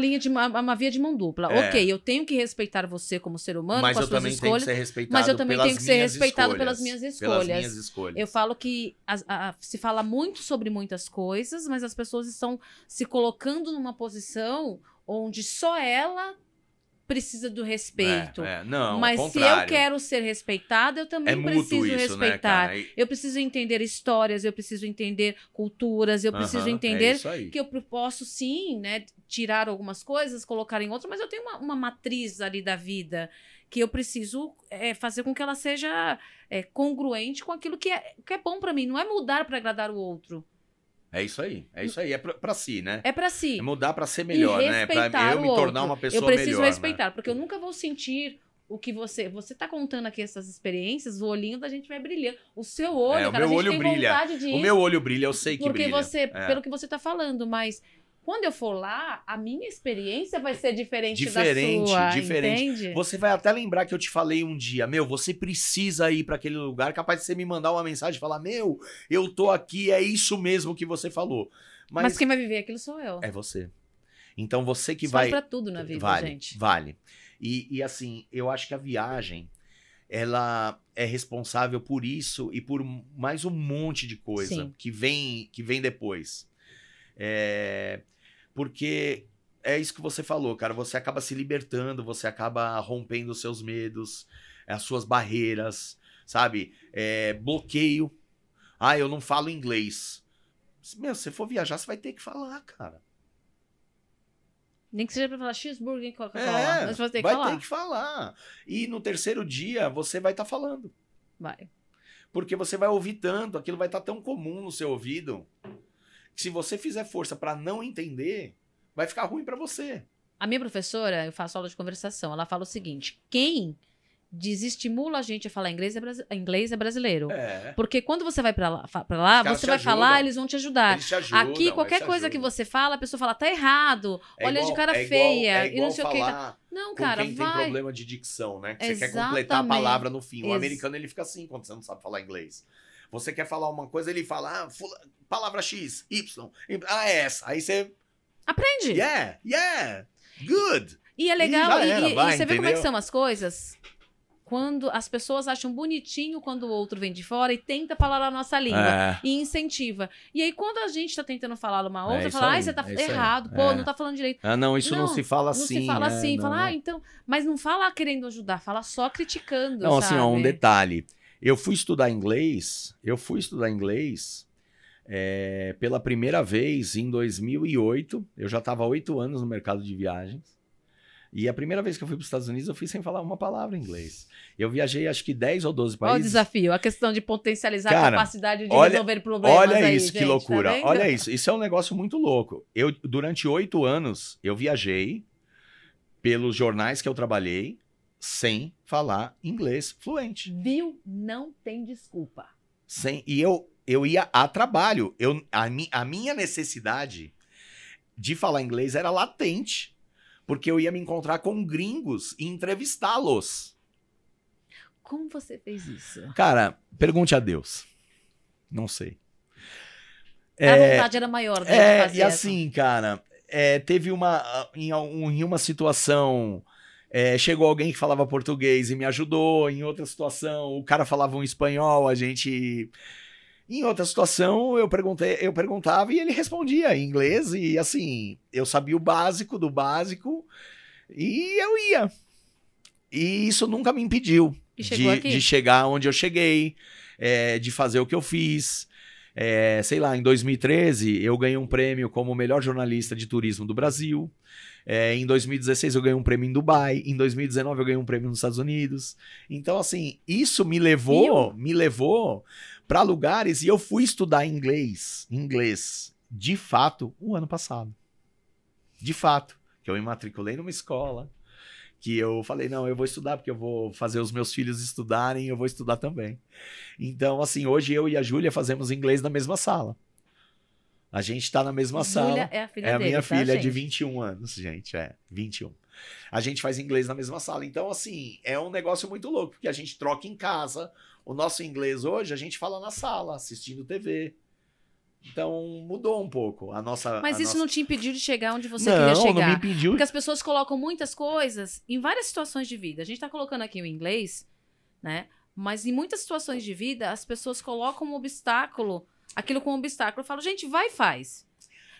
via de mão dupla. Ok, eu tenho que respeitar você como ser humano, mas com as suas escolhas. Mas eu também tenho que ser respeitado pelas minhas escolhas. Eu falo que se fala muito sobre muitas coisas, mas as pessoas estão se colocando numa posição onde só ela precisa do respeito. Não, mas se eu quero ser respeitada, eu também preciso respeitar. Né, eu preciso entender histórias, eu preciso entender culturas, eu preciso entender que eu posso sim, né, tirar algumas coisas, colocar em outras, mas eu tenho uma matriz ali da vida que eu preciso fazer com que ela seja congruente com aquilo que é bom pra mim. Não é mudar pra agradar o outro. É isso aí. É pra si, né? É pra si. É mudar pra ser melhor, né? Pra eu me tornar uma pessoa melhor. Eu preciso respeitar, né? porque eu nunca vou sentir o que você tá contando aqui essas experiências, o olhinho da gente vai brilhando. O seu olho, cara, o meu olho brilha. O meu olho brilha, eu sei que brilha. Pelo que você tá falando, mas quando eu for lá, a minha experiência vai ser diferente da sua, entende? Você vai até lembrar que eu te falei um dia, você precisa ir pra aquele lugar, capaz de você me mandar uma mensagem e falar, eu tô aqui, é isso mesmo que você falou. Mas quem vai viver aquilo sou eu. É você. Então você que Isso vai... vale pra tudo na vida, vale, gente. Vale. E assim, eu acho que a viagem, ela é responsável por isso e por mais um monte de coisa Sim. que vem depois. Porque é isso que você falou, cara. Você acaba se libertando, você acaba rompendo os seus medos, as suas barreiras, sabe? Bloqueio. Ah, eu não falo inglês. Meu, se você for viajar, você vai ter que falar, cara. Nem que seja pra falar cheeseburger em Coca-Cola. Mas você tem que vai falar. ter que falar. E no terceiro dia, você vai estar falando. Vai. Porque você vai ouvir tanto, aquilo vai estar tão comum no seu ouvido, que se você fizer força pra não entender, vai ficar ruim pra você. A minha professora, eu faço aula de conversação, ela fala o seguinte: quem desestimula a gente a falar inglês é brasileiro. Porque quando você vai pra lá você vai falar, eles vão te ajudar. Eles te ajudam. Aqui, qualquer coisa que você fala, a pessoa fala, tá errado, olha igual, de cara feia, igual e não sei o que. falar Não, com cara, quem vai. tem problema de dicção, né? Que você quer Exatamente. completar a palavra no fim. O americano, ele fica assim quando você não sabe falar inglês. Você quer falar uma coisa, ele fala, palavra X, Y, é essa. Aí você... Aprende. Yeah, good. E é legal, e você vê como é que entendeu? são as coisas? Quando as pessoas acham bonitinho quando o outro vem de fora e tenta falar a nossa língua. E incentiva. E aí, quando a gente tá tentando falar uma outra, isso fala, aí, você tá é isso aí. errado, pô, não tá falando direito. Ah, não, isso não se fala assim. Não se fala assim. não, Fala, não. então... Mas não fala querendo ajudar, fala só criticando, Não, sabe? assim, ó, um detalhe. Eu fui estudar inglês pela primeira vez em 2008. Eu já estava há 8 anos no mercado de viagens. E a primeira vez que eu fui para os Estados Unidos, eu fui sem falar uma palavra em inglês. Eu viajei acho que 10 ou 12 países. Olha o desafio, a questão de potencializar a Cara, capacidade de resolver problemas. Olha aí, isso, gente, que loucura. tá vendo? Olha isso. Isso é um negócio muito louco. Durante 8 anos, eu viajei pelos jornais que eu trabalhei sem falar inglês fluente. Viu? Não tem desculpa. E eu ia a trabalho. A minha necessidade de falar inglês era latente. Porque eu ia me encontrar com gringos e entrevistá-los. Como você fez isso? Cara, pergunte a Deus. Não sei. A vontade era maior de fazer e assim, cara, teve em uma situação... chegou alguém que falava português e me ajudou. Em outra situação, o cara falava um espanhol, a gente... Em outra situação, eu perguntava e ele respondia em inglês. E assim, eu sabia o básico do básico e eu ia. E isso nunca me impediu de chegar onde eu cheguei, de fazer o que eu fiz. Sei lá, em 2013, eu ganhei um prêmio como o melhor jornalista de turismo do Brasil. Em 2016 eu ganhei um prêmio em Dubai, em 2019 eu ganhei um prêmio nos Estados Unidos. Então assim, isso me levou para lugares e eu fui estudar inglês, de fato, o ano passado. De fato, que eu me matriculei numa escola, que eu falei, não, eu vou estudar porque eu vou fazer os meus filhos estudarem, eu vou estudar também. Então assim, hoje eu e a Júlia fazemos inglês na mesma sala. A gente tá na mesma sala. Júlia é a filha dele, a minha filha gente? de 21 anos, gente. 21. A gente faz inglês na mesma sala. Então, assim, é um negócio muito louco, porque a gente troca em casa. O nosso inglês hoje, a gente fala na sala, assistindo TV. Então, mudou um pouco a nossa... Mas isso não te impediu de chegar onde você queria chegar? Não me impediu. Porque as pessoas colocam muitas coisas em várias situações de vida. A gente tá colocando aqui o inglês, né? Mas em muitas situações de vida, as pessoas colocam um obstáculo... Aquilo com um obstáculo. Eu falo, gente, vai e faz.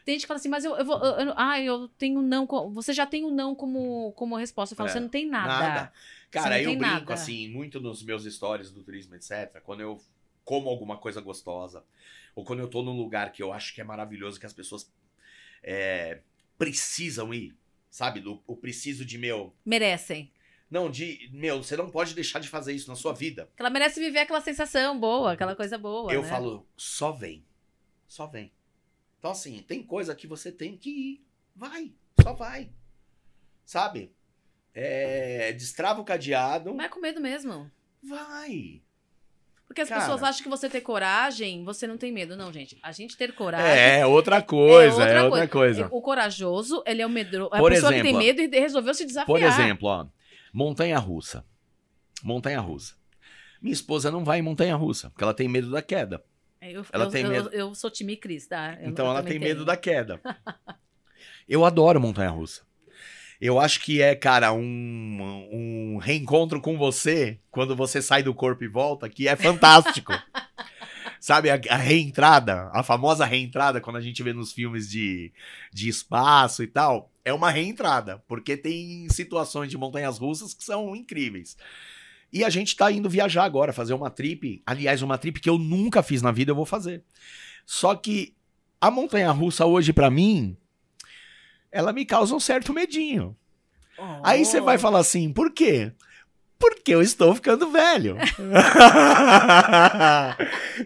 Tem gente que fala assim, mas eu tenho não. Você já tem o não como resposta. Eu falo, você não tem nada. Cara, eu brinco assim, muito nos meus stories do turismo, etc. Quando eu como alguma coisa gostosa, ou quando eu tô num lugar que eu acho que é maravilhoso, que as pessoas precisam ir, sabe? O preciso de Merecem. Não, você não pode deixar de fazer isso na sua vida. Ela merece viver aquela sensação boa, aquela coisa boa. Eu né? falo, só vem. Só vem. Então, assim, tem coisa que você tem que ir. Vai. Só vai. Sabe? Destrava o cadeado. Vai com medo mesmo. Vai. Porque as pessoas acham que você ter coragem, você não tem medo. Não, gente. A gente ter coragem... É outra coisa, outra coisa. O corajoso, ele é o medroso. Por a pessoa exemplo, que tem medo e resolveu se desafiar. Por exemplo, ó. Montanha-russa. Montanha-russa. Minha esposa não vai em montanha-russa, porque ela tem medo da queda. Ela tem medo. Eu sou time Cris, tá? Então ela tem medo da queda. Eu adoro montanha-russa. Eu acho que é, cara, um reencontro com você, quando você sai do corpo e volta, que é fantástico. Sabe, a reentrada, a famosa reentrada, quando a gente vê nos filmes de espaço e tal, é uma reentrada, porque tem situações de montanhas russas que são incríveis. E a gente tá indo viajar agora, fazer uma trip, aliás, uma trip que eu nunca fiz na vida, eu vou fazer. Só que a montanha-russa hoje, pra mim, ela me causa um certo medinho. Oh. Aí você vai falar assim, por quê? Porque eu estou ficando velho.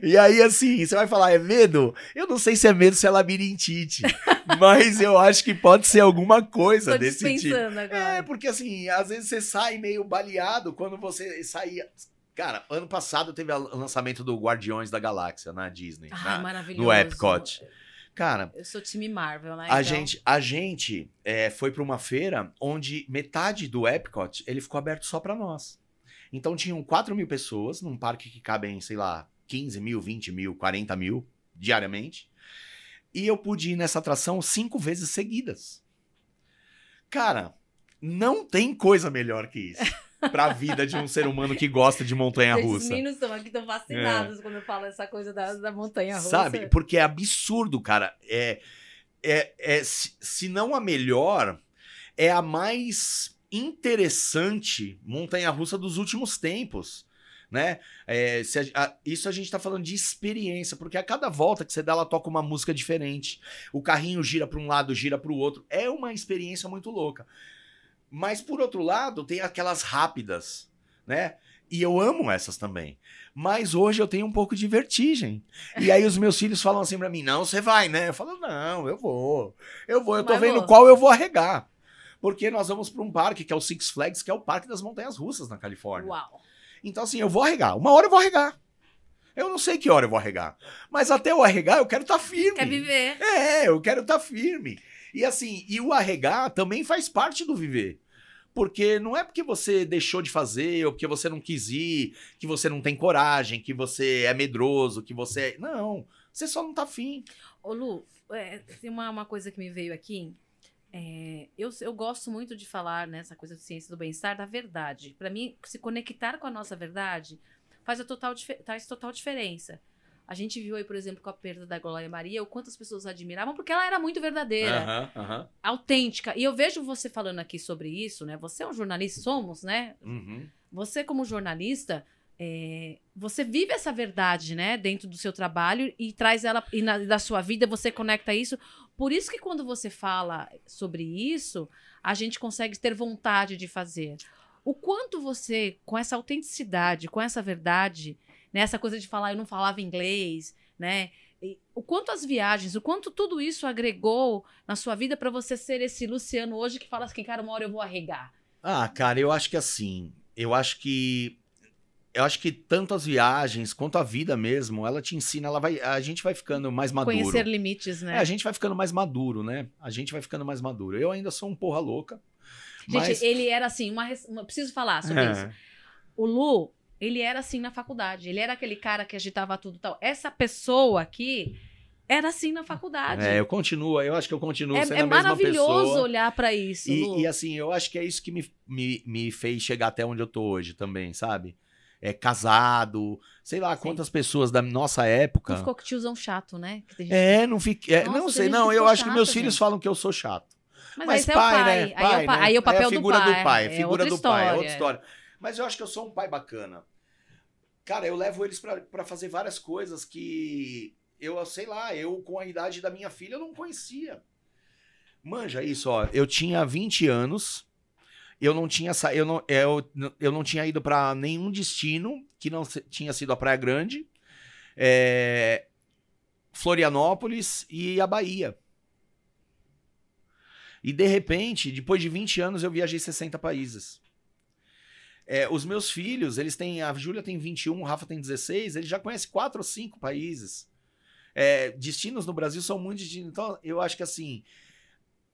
E aí, assim, você vai falar, é medo? Eu não sei se é medo, se é labirintite. Mas eu acho que pode ser alguma coisa Tô desse tipo. agora. É, porque assim, às vezes você sai meio baleado quando você saía... Cara, ano passado teve o lançamento do Guardiões da Galáxia na Disney. Maravilhoso. No Epcot. Cara, eu sou time Marvel, né? A gente foi para uma feira onde metade do Epcot ele ficou aberto só para nós. Então tinham 4 mil pessoas num parque que cabem, sei lá, 15 mil, 20 mil, 40 mil diariamente. E eu pude ir nessa atração 5 vezes seguidas. Cara, não tem coisa melhor que isso. Pra vida de um ser humano que gosta de montanha-russa. Os meninos estão aqui, estão fascinados quando eu falo essa coisa da montanha-russa. Sabe? Porque é absurdo, cara. Se não a melhor, é a mais interessante montanha-russa dos últimos tempos, né? Isso a gente tá falando de experiência, porque a cada volta que você dá, ela toca uma música diferente. O carrinho gira para um lado, gira para o outro. É uma experiência muito louca. Mas, por outro lado, tem aquelas rápidas, né? E eu amo essas também. Mas hoje eu tenho um pouco de vertigem. E aí os meus filhos falam assim pra mim, não, você vai, né? Eu falo, não, eu vou. Eu tô vendo qual eu vou arregar. Porque nós vamos pra um parque, que é o Six Flags, que é o Parque das Montanhas Russas na Califórnia. Uau. Então, assim, eu vou arregar. Uma hora eu vou arregar. Eu não sei que hora eu vou arregar. Mas até eu arregar, eu quero estar firme. Quer viver. Eu quero estar firme. E assim, o arregar também faz parte do viver. Porque não é porque você deixou de fazer, ou porque você não quis ir, que você não tem coragem, que você é medroso, que você... Não, você só não tá afim. Ô Lu, tem uma coisa que me veio aqui. Eu gosto muito de falar nessa coisa de ciência do bem-estar, da verdade. Para mim, se conectar com a nossa verdade faz total diferença. A gente viu aí, por exemplo, com a perda da Glória Maria, o quanto as pessoas admiravam, porque ela era muito verdadeira, autêntica. E eu vejo você falando aqui sobre isso, né? Você é um jornalista, somos, né? Uhum. Você, como jornalista, você vive essa verdade, né? Dentro do seu trabalho e traz ela, e da sua vida, você conecta isso. Por isso que quando você fala sobre isso, a gente consegue ter vontade de fazer. O quanto você, com essa autenticidade, com essa verdade... Essa coisa de falar, eu não falava inglês, né? O quanto as viagens, o quanto tudo isso agregou na sua vida para você ser esse Luciano hoje que fala assim, cara, uma hora eu vou arregar. Ah, cara, eu acho que assim, eu acho que tanto as viagens quanto a vida mesmo, ela te ensina, a gente vai ficando mais maduro. Conhecer limites, né? A gente vai ficando mais maduro, né? A gente vai ficando mais maduro. Eu ainda sou um porra louca. Gente, ele era assim, preciso falar sobre isso. O Lu... Ele era assim na faculdade. Ele era aquele cara que agitava tudo e tal. Essa pessoa aqui era assim na faculdade. Eu acho que eu continuo sendo a mesma pessoa. É maravilhoso olhar pra isso, Lu. E assim, eu acho que é isso que me fez chegar até onde eu tô hoje também, sabe? Casado, sei lá, quantas pessoas da nossa época... Não ficou com tiozão chato, né? Não fiquei... não sei, não, eu acho que meus filhos falam que eu sou chato. Mas pai, né? Aí é o papel do pai. É figura do pai, é outra história. Mas eu acho que eu sou um pai bacana. Cara, eu levo eles pra fazer várias coisas que eu, sei lá, eu com a idade da minha filha eu não conhecia. Manja isso, ó. Eu tinha 20 anos, eu não tinha ido pra nenhum destino que não tinha sido a Praia Grande, Florianópolis e a Bahia. E de repente, depois de 20 anos, eu viajei 60 países. Os meus filhos, a Júlia tem 21, o Rafa tem 16, eles já conhecem 4 ou 5 países. Destinos no Brasil são muito distintos. Então, eu acho que assim,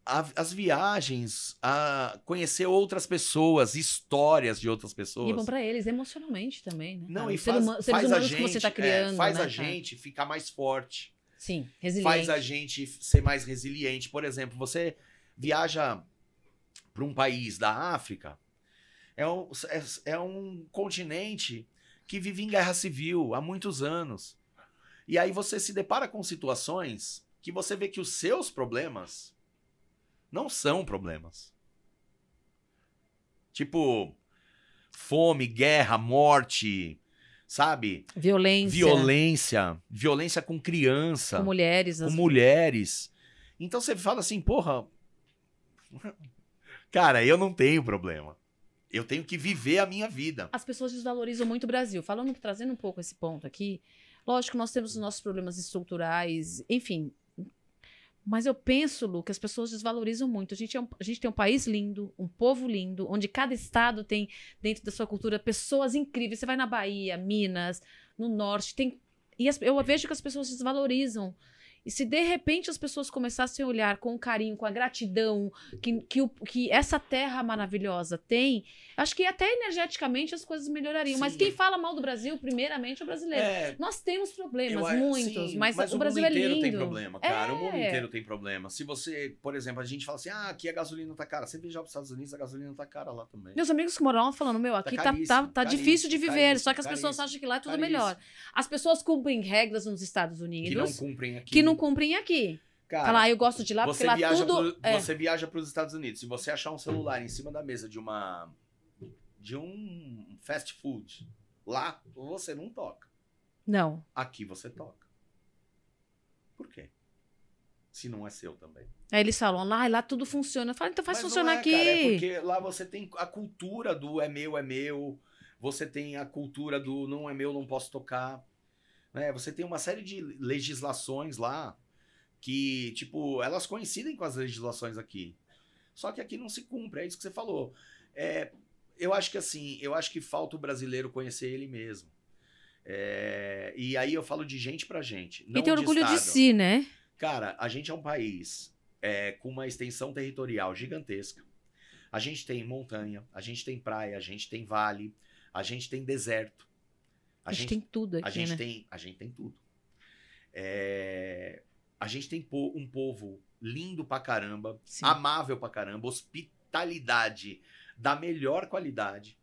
as viagens, a conhecer outras pessoas, histórias de outras pessoas. E é bom pra eles emocionalmente também, né? Não, cara? e Os seres faz humanos a que gente, você tá criando, faz né, a cara? gente ficar mais forte. Sim, resiliente. Faz a gente ser mais resiliente. Por exemplo, você viaja para um país da África, é um continente que vive em guerra civil há muitos anos. E aí você se depara com situações que você vê que os seus problemas não são problemas. Tipo, fome, guerra, morte, sabe? Violência. Violência com criança, Com mulheres. com mulheres. Então você fala assim, porra, cara, eu não tenho problema. Eu tenho que viver a minha vida. As pessoas desvalorizam muito o Brasil. Trazendo um pouco esse ponto aqui, lógico, nós temos os nossos problemas estruturais, enfim. Mas eu penso, Lu, que as pessoas desvalorizam muito. A gente tem um país lindo, um povo lindo, onde cada estado tem, dentro da sua cultura, pessoas incríveis. Você vai na Bahia, Minas, no Norte, eu vejo que as pessoas desvalorizam. E se de repente as pessoas começassem a olhar com carinho, com a gratidão que essa terra maravilhosa tem, acho que até energeticamente as coisas melhorariam. Sim. Mas quem fala mal do Brasil, primeiramente, é o brasileiro. Nós temos problemas, muitos, sim, mas o o Brasil mundo é inteiro lindo. tem problema, cara. O mundo inteiro tem problema. Se você, por exemplo, a gente fala assim, aqui a gasolina tá cara. Você viajar para os Estados Unidos, a gasolina tá cara lá também. Meus amigos que moram lá falando, aqui tá difícil de viver, só que as pessoas acham que lá é tudo melhor. As pessoas cumprem regras nos Estados Unidos que não cumprem aqui. Cara, Falar, eu gosto de lá porque lá tudo... Você viaja para os Estados Unidos, se você achar um celular em cima da mesa de um fast food, lá você não toca. Não. Aqui você toca. Por quê? Se não é seu também. Aí eles falam, lá tudo funciona. Eu falo, então faz funcionar aqui. Cara, é porque lá você tem a cultura do é meu. Você tem a cultura do não é meu, não posso tocar. Né? Você tem uma série de legislações lá que, tipo, elas coincidem com as legislações aqui. Só que aqui não se cumpre, é isso que você falou. Eu acho que falta o brasileiro conhecer ele mesmo. E aí eu falo de gente pra gente. Não e ter orgulho estado. De si, né? Cara, a gente é um país com uma extensão territorial gigantesca. A gente tem montanha, a gente tem praia, a gente tem vale, a gente tem deserto. A gente tem tudo aqui, a gente né? A gente tem tudo. A gente tem um povo lindo pra caramba, Sim. amável pra caramba, hospitalidade da melhor qualidade.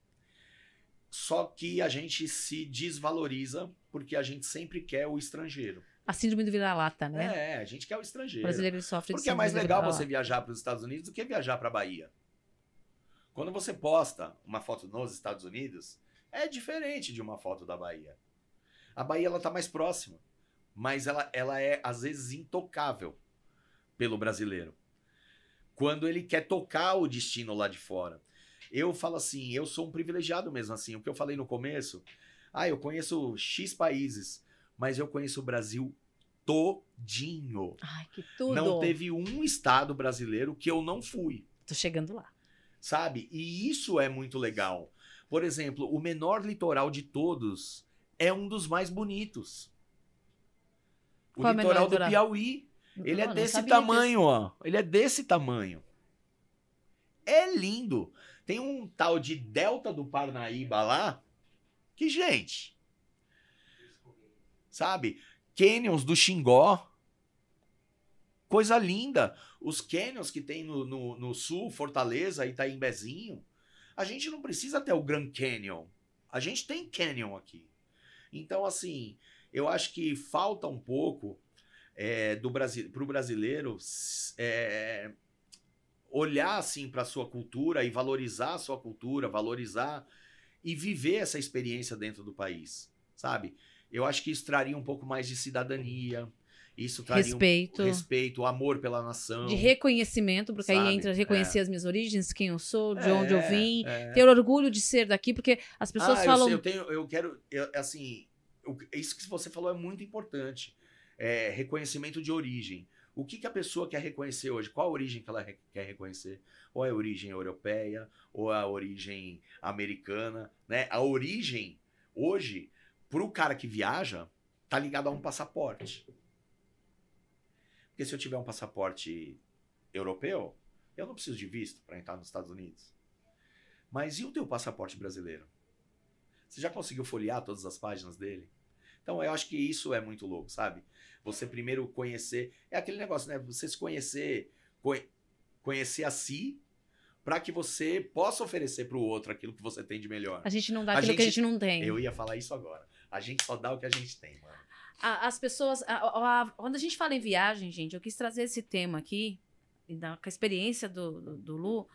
Só que a gente se desvaloriza porque a gente sempre quer o estrangeiro. A síndrome do vira-lata, né? A gente quer o estrangeiro. O brasileiro sofre de porque é mais legal você viajar para os Estados Unidos do que viajar para a Bahia. Quando você posta uma foto nos Estados Unidos, é diferente de uma foto da Bahia. A Bahia ela tá mais próxima, mas ela é às vezes intocável pelo brasileiro. Quando ele quer tocar o destino lá de fora. Eu falo assim, eu sou um privilegiado mesmo assim. O que eu falei no começo, eu conheço X países, mas eu conheço o Brasil todinho. Ai, que tudo. Não teve um estado brasileiro que eu não fui. Tô chegando lá. Sabe? E isso é muito legal. Por exemplo, o menor litoral de todos é um dos mais bonitos. O litoral do Piauí. Ele é desse tamanho, ó. Ele é desse tamanho. É lindo. Tem um tal de Delta do Parnaíba lá, que, gente, sabe? Canyons do Xingó. Coisa linda. Os canyons que tem no sul, Fortaleza, Itaimbezinho. A gente não precisa ter o Grand Canyon. A gente tem canyon aqui. Então, assim, eu acho que falta um pouco pro brasileiro olhar assim para a sua cultura e valorizar a sua cultura, valorizar e viver essa experiência dentro do país, sabe? Eu acho que isso traria um pouco mais de cidadania, isso traria respeito, amor pela nação. De reconhecimento, porque aí entra reconhecer as minhas origens, quem eu sou, de onde eu vim, ter orgulho de ser daqui, porque as pessoas falam... Isso que você falou é muito importante, reconhecimento de origem. O que a pessoa quer reconhecer hoje? Qual a origem que ela quer reconhecer? Ou é a origem europeia, ou é a origem americana, né? A origem, hoje, pro cara que viaja, tá ligado a um passaporte. Porque se eu tiver um passaporte europeu, eu não preciso de visto para entrar nos Estados Unidos. Mas e o teu passaporte brasileiro? Você já conseguiu folhear todas as páginas dele? Então, eu acho que isso é muito louco, sabe? Você primeiro conhecer... É aquele negócio, né? Você se conhecer... Conhecer a si, para que você possa oferecer para o outro aquilo que você tem de melhor. A gente não dá aquilo que a gente não tem. Eu ia falar isso agora. A gente só dá o que a gente tem, mano. As pessoas... quando a gente fala em viagem, gente, eu quis trazer esse tema aqui, com a experiência do Lu,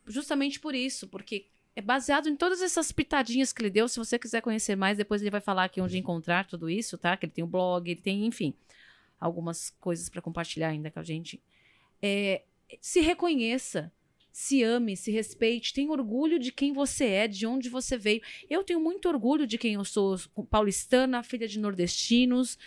justamente por isso, porque é baseado em todas essas pitadinhas que ele deu. Se você quiser conhecer mais, depois ele vai falar aqui onde encontrar tudo isso, tá? Que ele tem um blog, ele tem, enfim, algumas coisas para compartilhar ainda com a gente. Se reconheça, se ame, se respeite, tenha orgulho de quem você é, de onde você veio. Eu tenho muito orgulho de quem eu sou, paulistana, filha de nordestinos,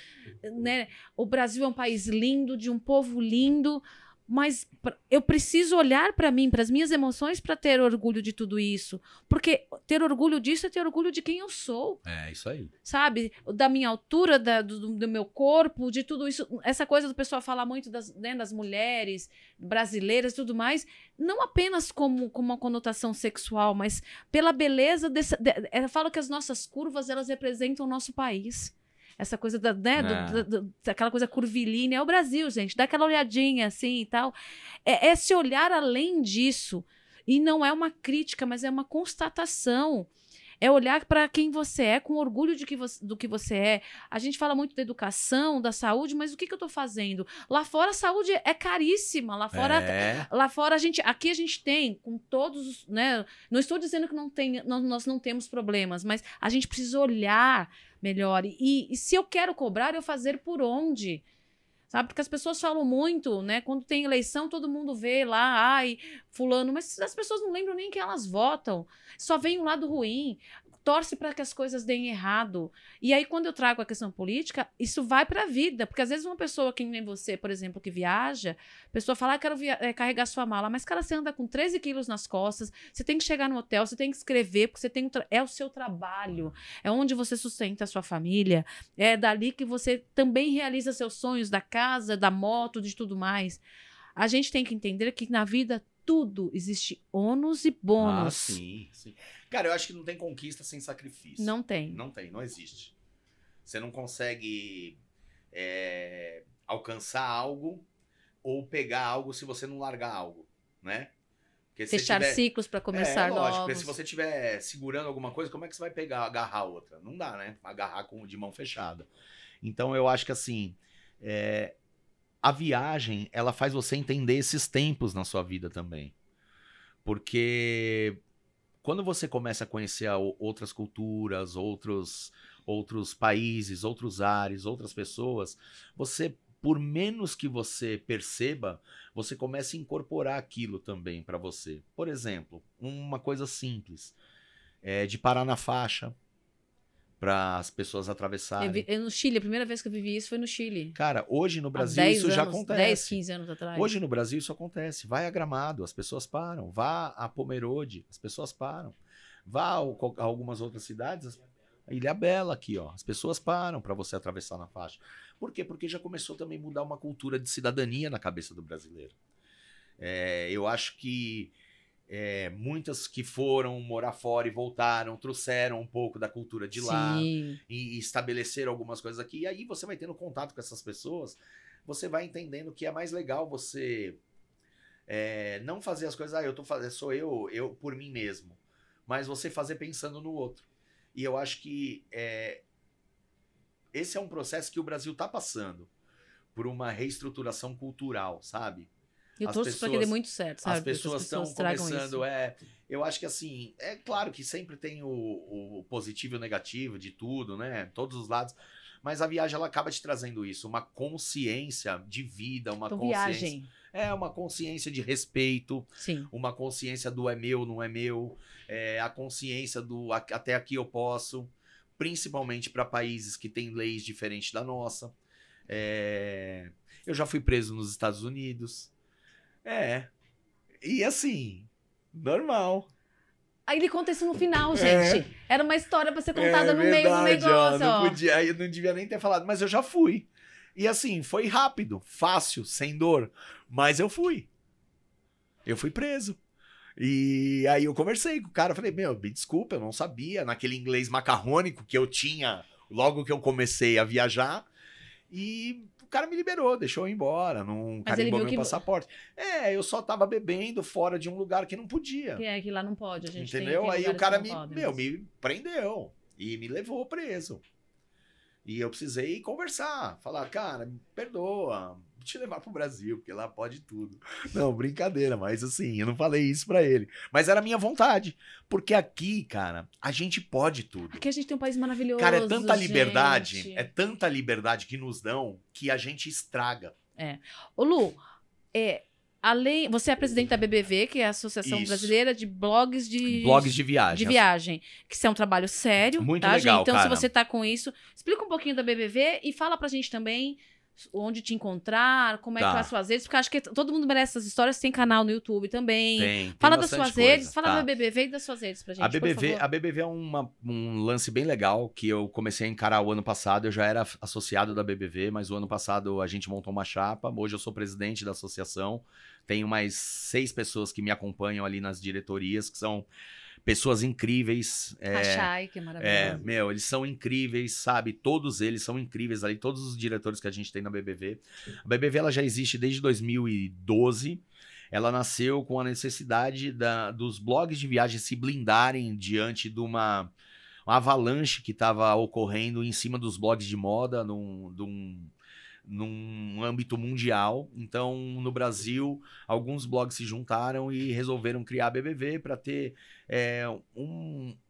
né? O Brasil é um país lindo, de um povo lindo, mas eu preciso olhar para mim, para as minhas emoções, para ter orgulho de tudo isso. Porque ter orgulho disso é ter orgulho de quem eu sou. É, isso aí. Sabe? Da minha altura, do meu corpo, de tudo isso. Essa coisa do pessoal falar muito das mulheres brasileiras e tudo mais, não apenas como uma conotação sexual, mas pela beleza eu falo que as nossas curvas, elas representam o nosso país. Essa coisa daquela coisa curvilínea. É o Brasil, gente. Dá aquela olhadinha assim e tal. É se olhar além disso. E não é uma crítica, mas é uma constatação. É olhar para quem você é, com orgulho do que você é. A gente fala muito da educação, da saúde, mas o que eu estou fazendo? Lá fora a saúde é caríssima. Lá fora aqui a gente tem, com todos, né? Não estou dizendo que nós não temos problemas, mas a gente precisa olhar melhor. E se eu quero cobrar, eu fazer por onde? Sabe? Porque as pessoas falam muito, né? Quando tem eleição, todo mundo vê lá, ai, fulano, mas as pessoas não lembram nem que elas votam. Só vem o lado ruim, torce para que as coisas deem errado. E aí, quando eu trago a questão política, isso vai para a vida. Porque às vezes uma pessoa que nem você, por exemplo, que viaja, a pessoa fala, quero carregar sua mala. Mas, cara, você anda com 13 quilos nas costas, você tem que chegar no hotel, você tem que escrever, porque você tem é o seu trabalho. É onde você sustenta a sua família. É dali que você também realiza seus sonhos da casa, da moto, de tudo mais. A gente tem que entender que na vida tudo existe ônus e bônus. Ah, sim, sim. Cara, eu acho que não tem conquista sem sacrifício. Não tem. Não tem, não existe. Você não consegue alcançar algo ou pegar algo se você não largar algo, né? Porque fechar ciclos para começar novos. Lógico, porque se você estiver segurando alguma coisa, como é que você vai agarrar outra? Não dá, né? Agarrar de mão fechada. Então, eu acho que assim, a viagem, ela faz você entender esses tempos na sua vida também. Porque quando você começa a conhecer outras culturas, outros países, outros ares, outras pessoas, você, por menos que você perceba, você começa a incorporar aquilo também para você. Por exemplo, uma coisa simples, de parar na faixa para as pessoas atravessarem. No Chile, a primeira vez que eu vivi isso foi no Chile. Cara, hoje no Brasil isso já acontece. 10, 15 anos atrás. Hoje no Brasil isso acontece. Vai a Gramado, as pessoas param. Vá a Pomerode, as pessoas param. Vá a algumas outras cidades, a Ilhabela aqui, ó. As pessoas param para você atravessar na faixa. Por quê? Porque já começou também a mudar uma cultura de cidadania na cabeça do brasileiro. Eu acho que muitas que foram morar fora e voltaram, trouxeram um pouco da cultura de lá e estabeleceram algumas coisas aqui. E aí você vai tendo contato com essas pessoas, você vai entendendo que é mais legal você não fazer as coisas, eu tô fazendo, sou eu por mim mesmo, mas você fazer pensando no outro. E eu acho que esse é um processo que o Brasil está passando por uma reestruturação cultural, sabe? Eu torço para que dê muito certo, sabe? As pessoas estão começando. Eu acho que assim, é claro que sempre tem o positivo e o negativo de tudo, né? Todos os lados. Mas a viagem, ela acaba te trazendo isso, uma consciência de vida, uma consciência. Viagem. Uma consciência de respeito, sim, uma consciência do é meu, não é meu, a consciência do até aqui eu posso, principalmente para países que têm leis diferentes da nossa. Eu já fui preso nos Estados Unidos. E assim, normal. Aí ele conta isso no final, gente. Era uma história pra ser contada no meio do negócio. Eu não devia nem ter falado, mas eu já fui. E assim, foi rápido, fácil, sem dor. Mas eu fui. Eu fui preso. E aí eu conversei com o cara, falei, meu, me desculpa, eu não sabia, naquele inglês macarrônico que eu tinha logo que eu comecei a viajar, e o cara me liberou, deixou eu ir embora, não carimbou meu passaporte. Eu só tava bebendo fora de um lugar que não podia. Que lá não pode, a gente entendeu? tem aí o cara me prendeu e me levou preso. E eu precisei conversar, falar, cara, me perdoa, vou te levar pro Brasil, porque lá pode tudo. Não, brincadeira, mas assim, eu não falei isso pra ele. Mas era a minha vontade, porque aqui, cara, a gente pode tudo. Aqui a gente tem um país maravilhoso, cara, é tanta liberdade, gente. é tanta liberdade que nos dão, que a gente estraga. Ô Lu, você é presidente da BBV, que é a Associação Brasileira de Blogs de Viagem. De viagem, que isso é um trabalho sério, muito tá, legal, gente? Então, cara. se você tá com isso, explica um pouquinho da BBV e fala pra gente também onde te encontrar, como é que faz suas redes, porque acho que todo mundo merece essas histórias, tem canal no YouTube também. Tem fala das suas redes, coisa. fala da BBV e das suas redes pra gente, a BBV é um lance bem legal que eu comecei a encarar o ano passado. Eu já era associado da BBV, mas o ano passado a gente montou uma chapa. Hoje eu sou presidente da associação. Tenho mais 6 pessoas que me acompanham ali nas diretorias, que são pessoas incríveis. A Chay, que é maravilhoso. Eles são incríveis, sabe? Todos eles são incríveis ali, todos os diretores que a gente tem na BBV. A BBV ela já existe desde 2012. Ela nasceu com a necessidade dos blogs de viagem se blindarem diante de uma avalanche que estava ocorrendo em cima dos blogs de moda, num âmbito mundial. Então, no Brasil, alguns blogs se juntaram e resolveram criar a BBV para ter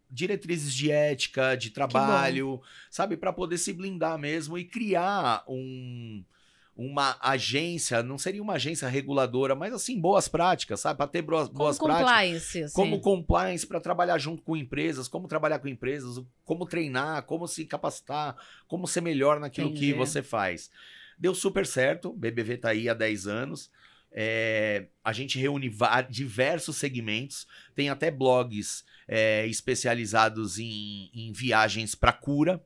diretrizes de ética, de trabalho, sabe? Para poder se blindar mesmo e criar uma agência, não seria uma agência reguladora, mas assim, boas práticas, sabe? Para ter boas práticas. Assim. Como compliance, para trabalhar junto com empresas, como trabalhar com empresas, como treinar, como se capacitar, como ser melhor naquilo que você faz. Deu super certo, BBV tá aí há 10 anos. A gente reúne diversos segmentos, tem até blogs especializados em viagens para cura.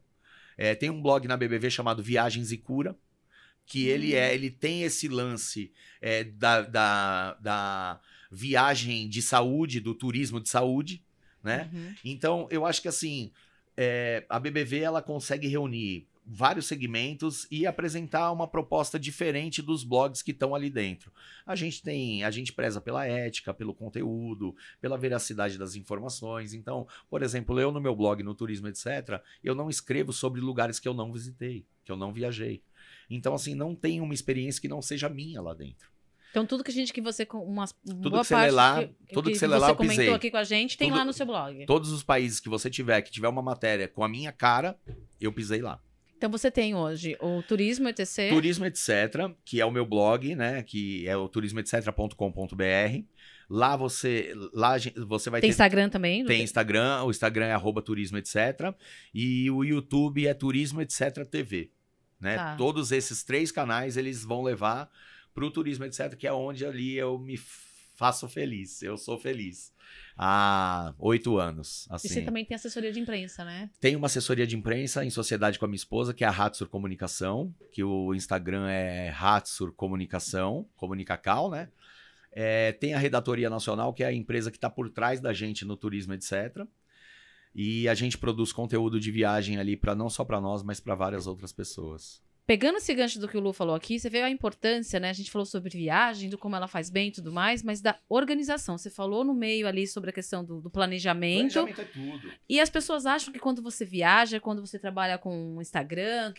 Tem um blog na BBV chamado Viagens e Cura, que ele tem esse lance da viagem de saúde, do turismo de saúde, né? Então, eu acho que assim, a BBV ela consegue reunir vários segmentos e apresentar uma proposta diferente dos blogs que estão ali dentro. A gente preza pela ética, pelo conteúdo, pela veracidade das informações. Então, por exemplo, eu no meu blog, no Turismo, etc., eu não escrevo sobre lugares que eu não visitei, que eu não viajei. Então, assim, não tem uma experiência que não seja minha lá dentro. Então, tudo que você... Tudo que você lê lá, eu pisei. Você comentou aqui com a gente, tem lá no seu blog. Todos os países que você tiver uma matéria com a minha cara, eu pisei lá. Então você tem hoje o Turismo etc. Turismo etc, que é o meu blog, né? Que é o turismoetc.com.br. Lá você vai ter... Tem Instagram também? Tem Instagram, o Instagram é @turismoetc. E o YouTube é Turismo etc TV. Né? Tá. Todos esses 3 canais, eles vão levar pro Turismo etc, que é onde ali eu me faço feliz. Eu sou feliz. Há 8 anos. Assim. E você também tem assessoria de imprensa, né? Tem uma assessoria de imprensa em sociedade com a minha esposa, que é a Hatsur Comunicação, que o Instagram é Hatsur Comunicação, Comunicacal, né? Tem a Redatoria Nacional, que é a empresa que está por trás da gente no Turismo, etc. E a gente produz conteúdo de viagem ali, não só para nós, mas para várias outras pessoas. Pegando esse gancho do que o Lu falou aqui, você vê a importância, né? A gente falou sobre viagem, do como ela faz bem e tudo mais, mas da organização. Você falou no meio ali sobre a questão do planejamento. Planejamento é tudo. E as pessoas acham que quando você viaja, quando você trabalha com Instagram,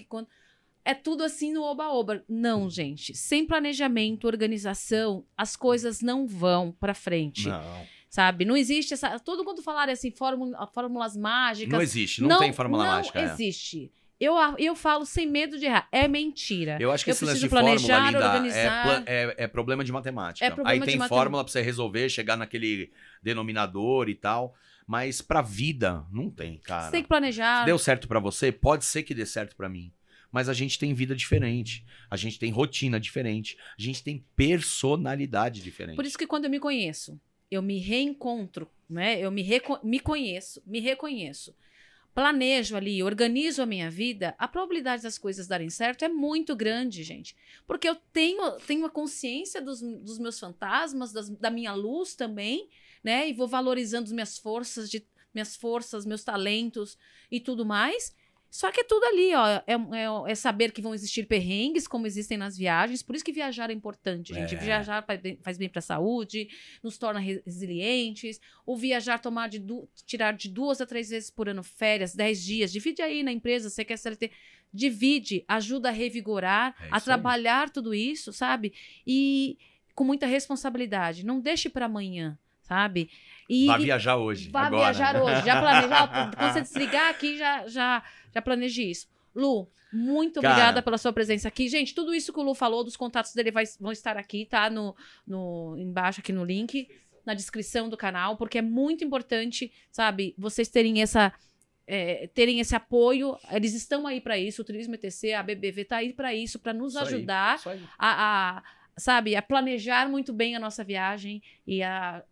é tudo assim no oba-oba. Não, gente. Sem planejamento, organização, as coisas não vão pra frente. Não. Sabe? Não existe essa... Todo mundo falar assim, fórmulas mágicas. Não existe, não tem fórmula mágica. Não existe. Eu falo sem medo de errar. É mentira. Eu acho que esse lance de planejar, fórmula, organizar. é problema de matemática. É problema Aí tem de fórmula pra você resolver, chegar naquele denominador e tal. Mas pra vida, não tem, cara. Você tem que planejar. Se deu certo pra você, pode ser que dê certo pra mim. Mas a gente tem vida diferente. A gente tem rotina diferente. A gente tem personalidade diferente. Por isso que quando eu me conheço, eu me reencontro, né? Eu me conheço, me reconheço. planejo ali, organizo a minha vida, a probabilidade das coisas darem certo é muito grande, gente. Porque eu tenho a consciência dos meus fantasmas, da minha luz também, né? E vou valorizando as minhas forças, meus talentos e tudo mais. Só que é tudo ali, ó. É saber que vão existir perrengues, como existem nas viagens. Por isso que viajar é importante, gente. Viajar faz bem para a saúde, nos torna resilientes. O viajar, tirar de 2 a 3 vezes por ano férias, 10 dias. Divide aí na empresa, você quer CLT. Divide, ajuda a revigorar, a trabalhar tudo isso, sabe? E com muita responsabilidade. Não deixe para amanhã, sabe? Vá viajar hoje. Vá viajar hoje. Já planeja. Quando você desligar aqui, já planeje isso. Lu, muito obrigada pela sua presença aqui. Gente, tudo isso que o Lu falou, dos contatos dele vão estar aqui, tá? Embaixo aqui no link, na descrição do canal, porque é muito importante, sabe? Vocês terem esse apoio. Eles estão aí para isso. O Turismo ETC, a BBV tá aí para isso, para nos ajudar sabe, a planejar muito bem a nossa viagem e a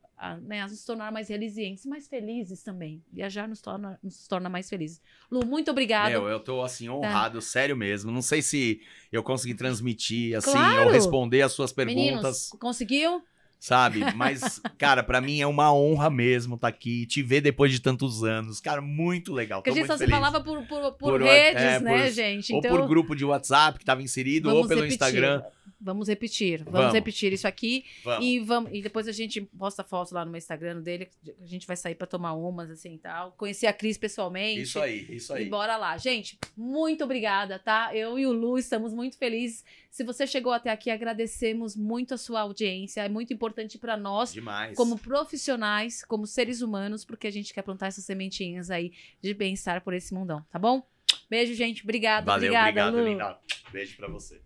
nos tornar mais resilientes, mais felizes também. Viajar nos torna mais felizes. Lu, muito obrigada. Eu tô, assim, honrado, sério mesmo. Não sei se eu consegui transmitir, assim, claro. ou responder as suas perguntas. Meninos, conseguiu? Sabe? Mas, cara, pra mim é uma honra mesmo estar aqui, te ver depois de tantos anos. Cara, muito legal. Porque a gente só se falava por redes, né, gente? Ou por grupo de WhatsApp que estava inserido, ou pelo Instagram. Vamos repetir isso aqui. E depois a gente posta foto lá no meu Instagram dele. A gente vai sair pra tomar umas, assim e tal. Conhecer a Cris pessoalmente. Isso aí. E bora lá. Gente, muito obrigada, tá? Eu e o Lu estamos muito felizes. Se você chegou até aqui, agradecemos muito a sua audiência. É muito importante pra nós, como profissionais, como seres humanos, porque a gente quer plantar essas sementinhas aí de bem-estar por esse mundão, tá bom? Beijo, gente. Obrigada. Valeu, obrigada, obrigado, Lu. Linda. Beijo pra você.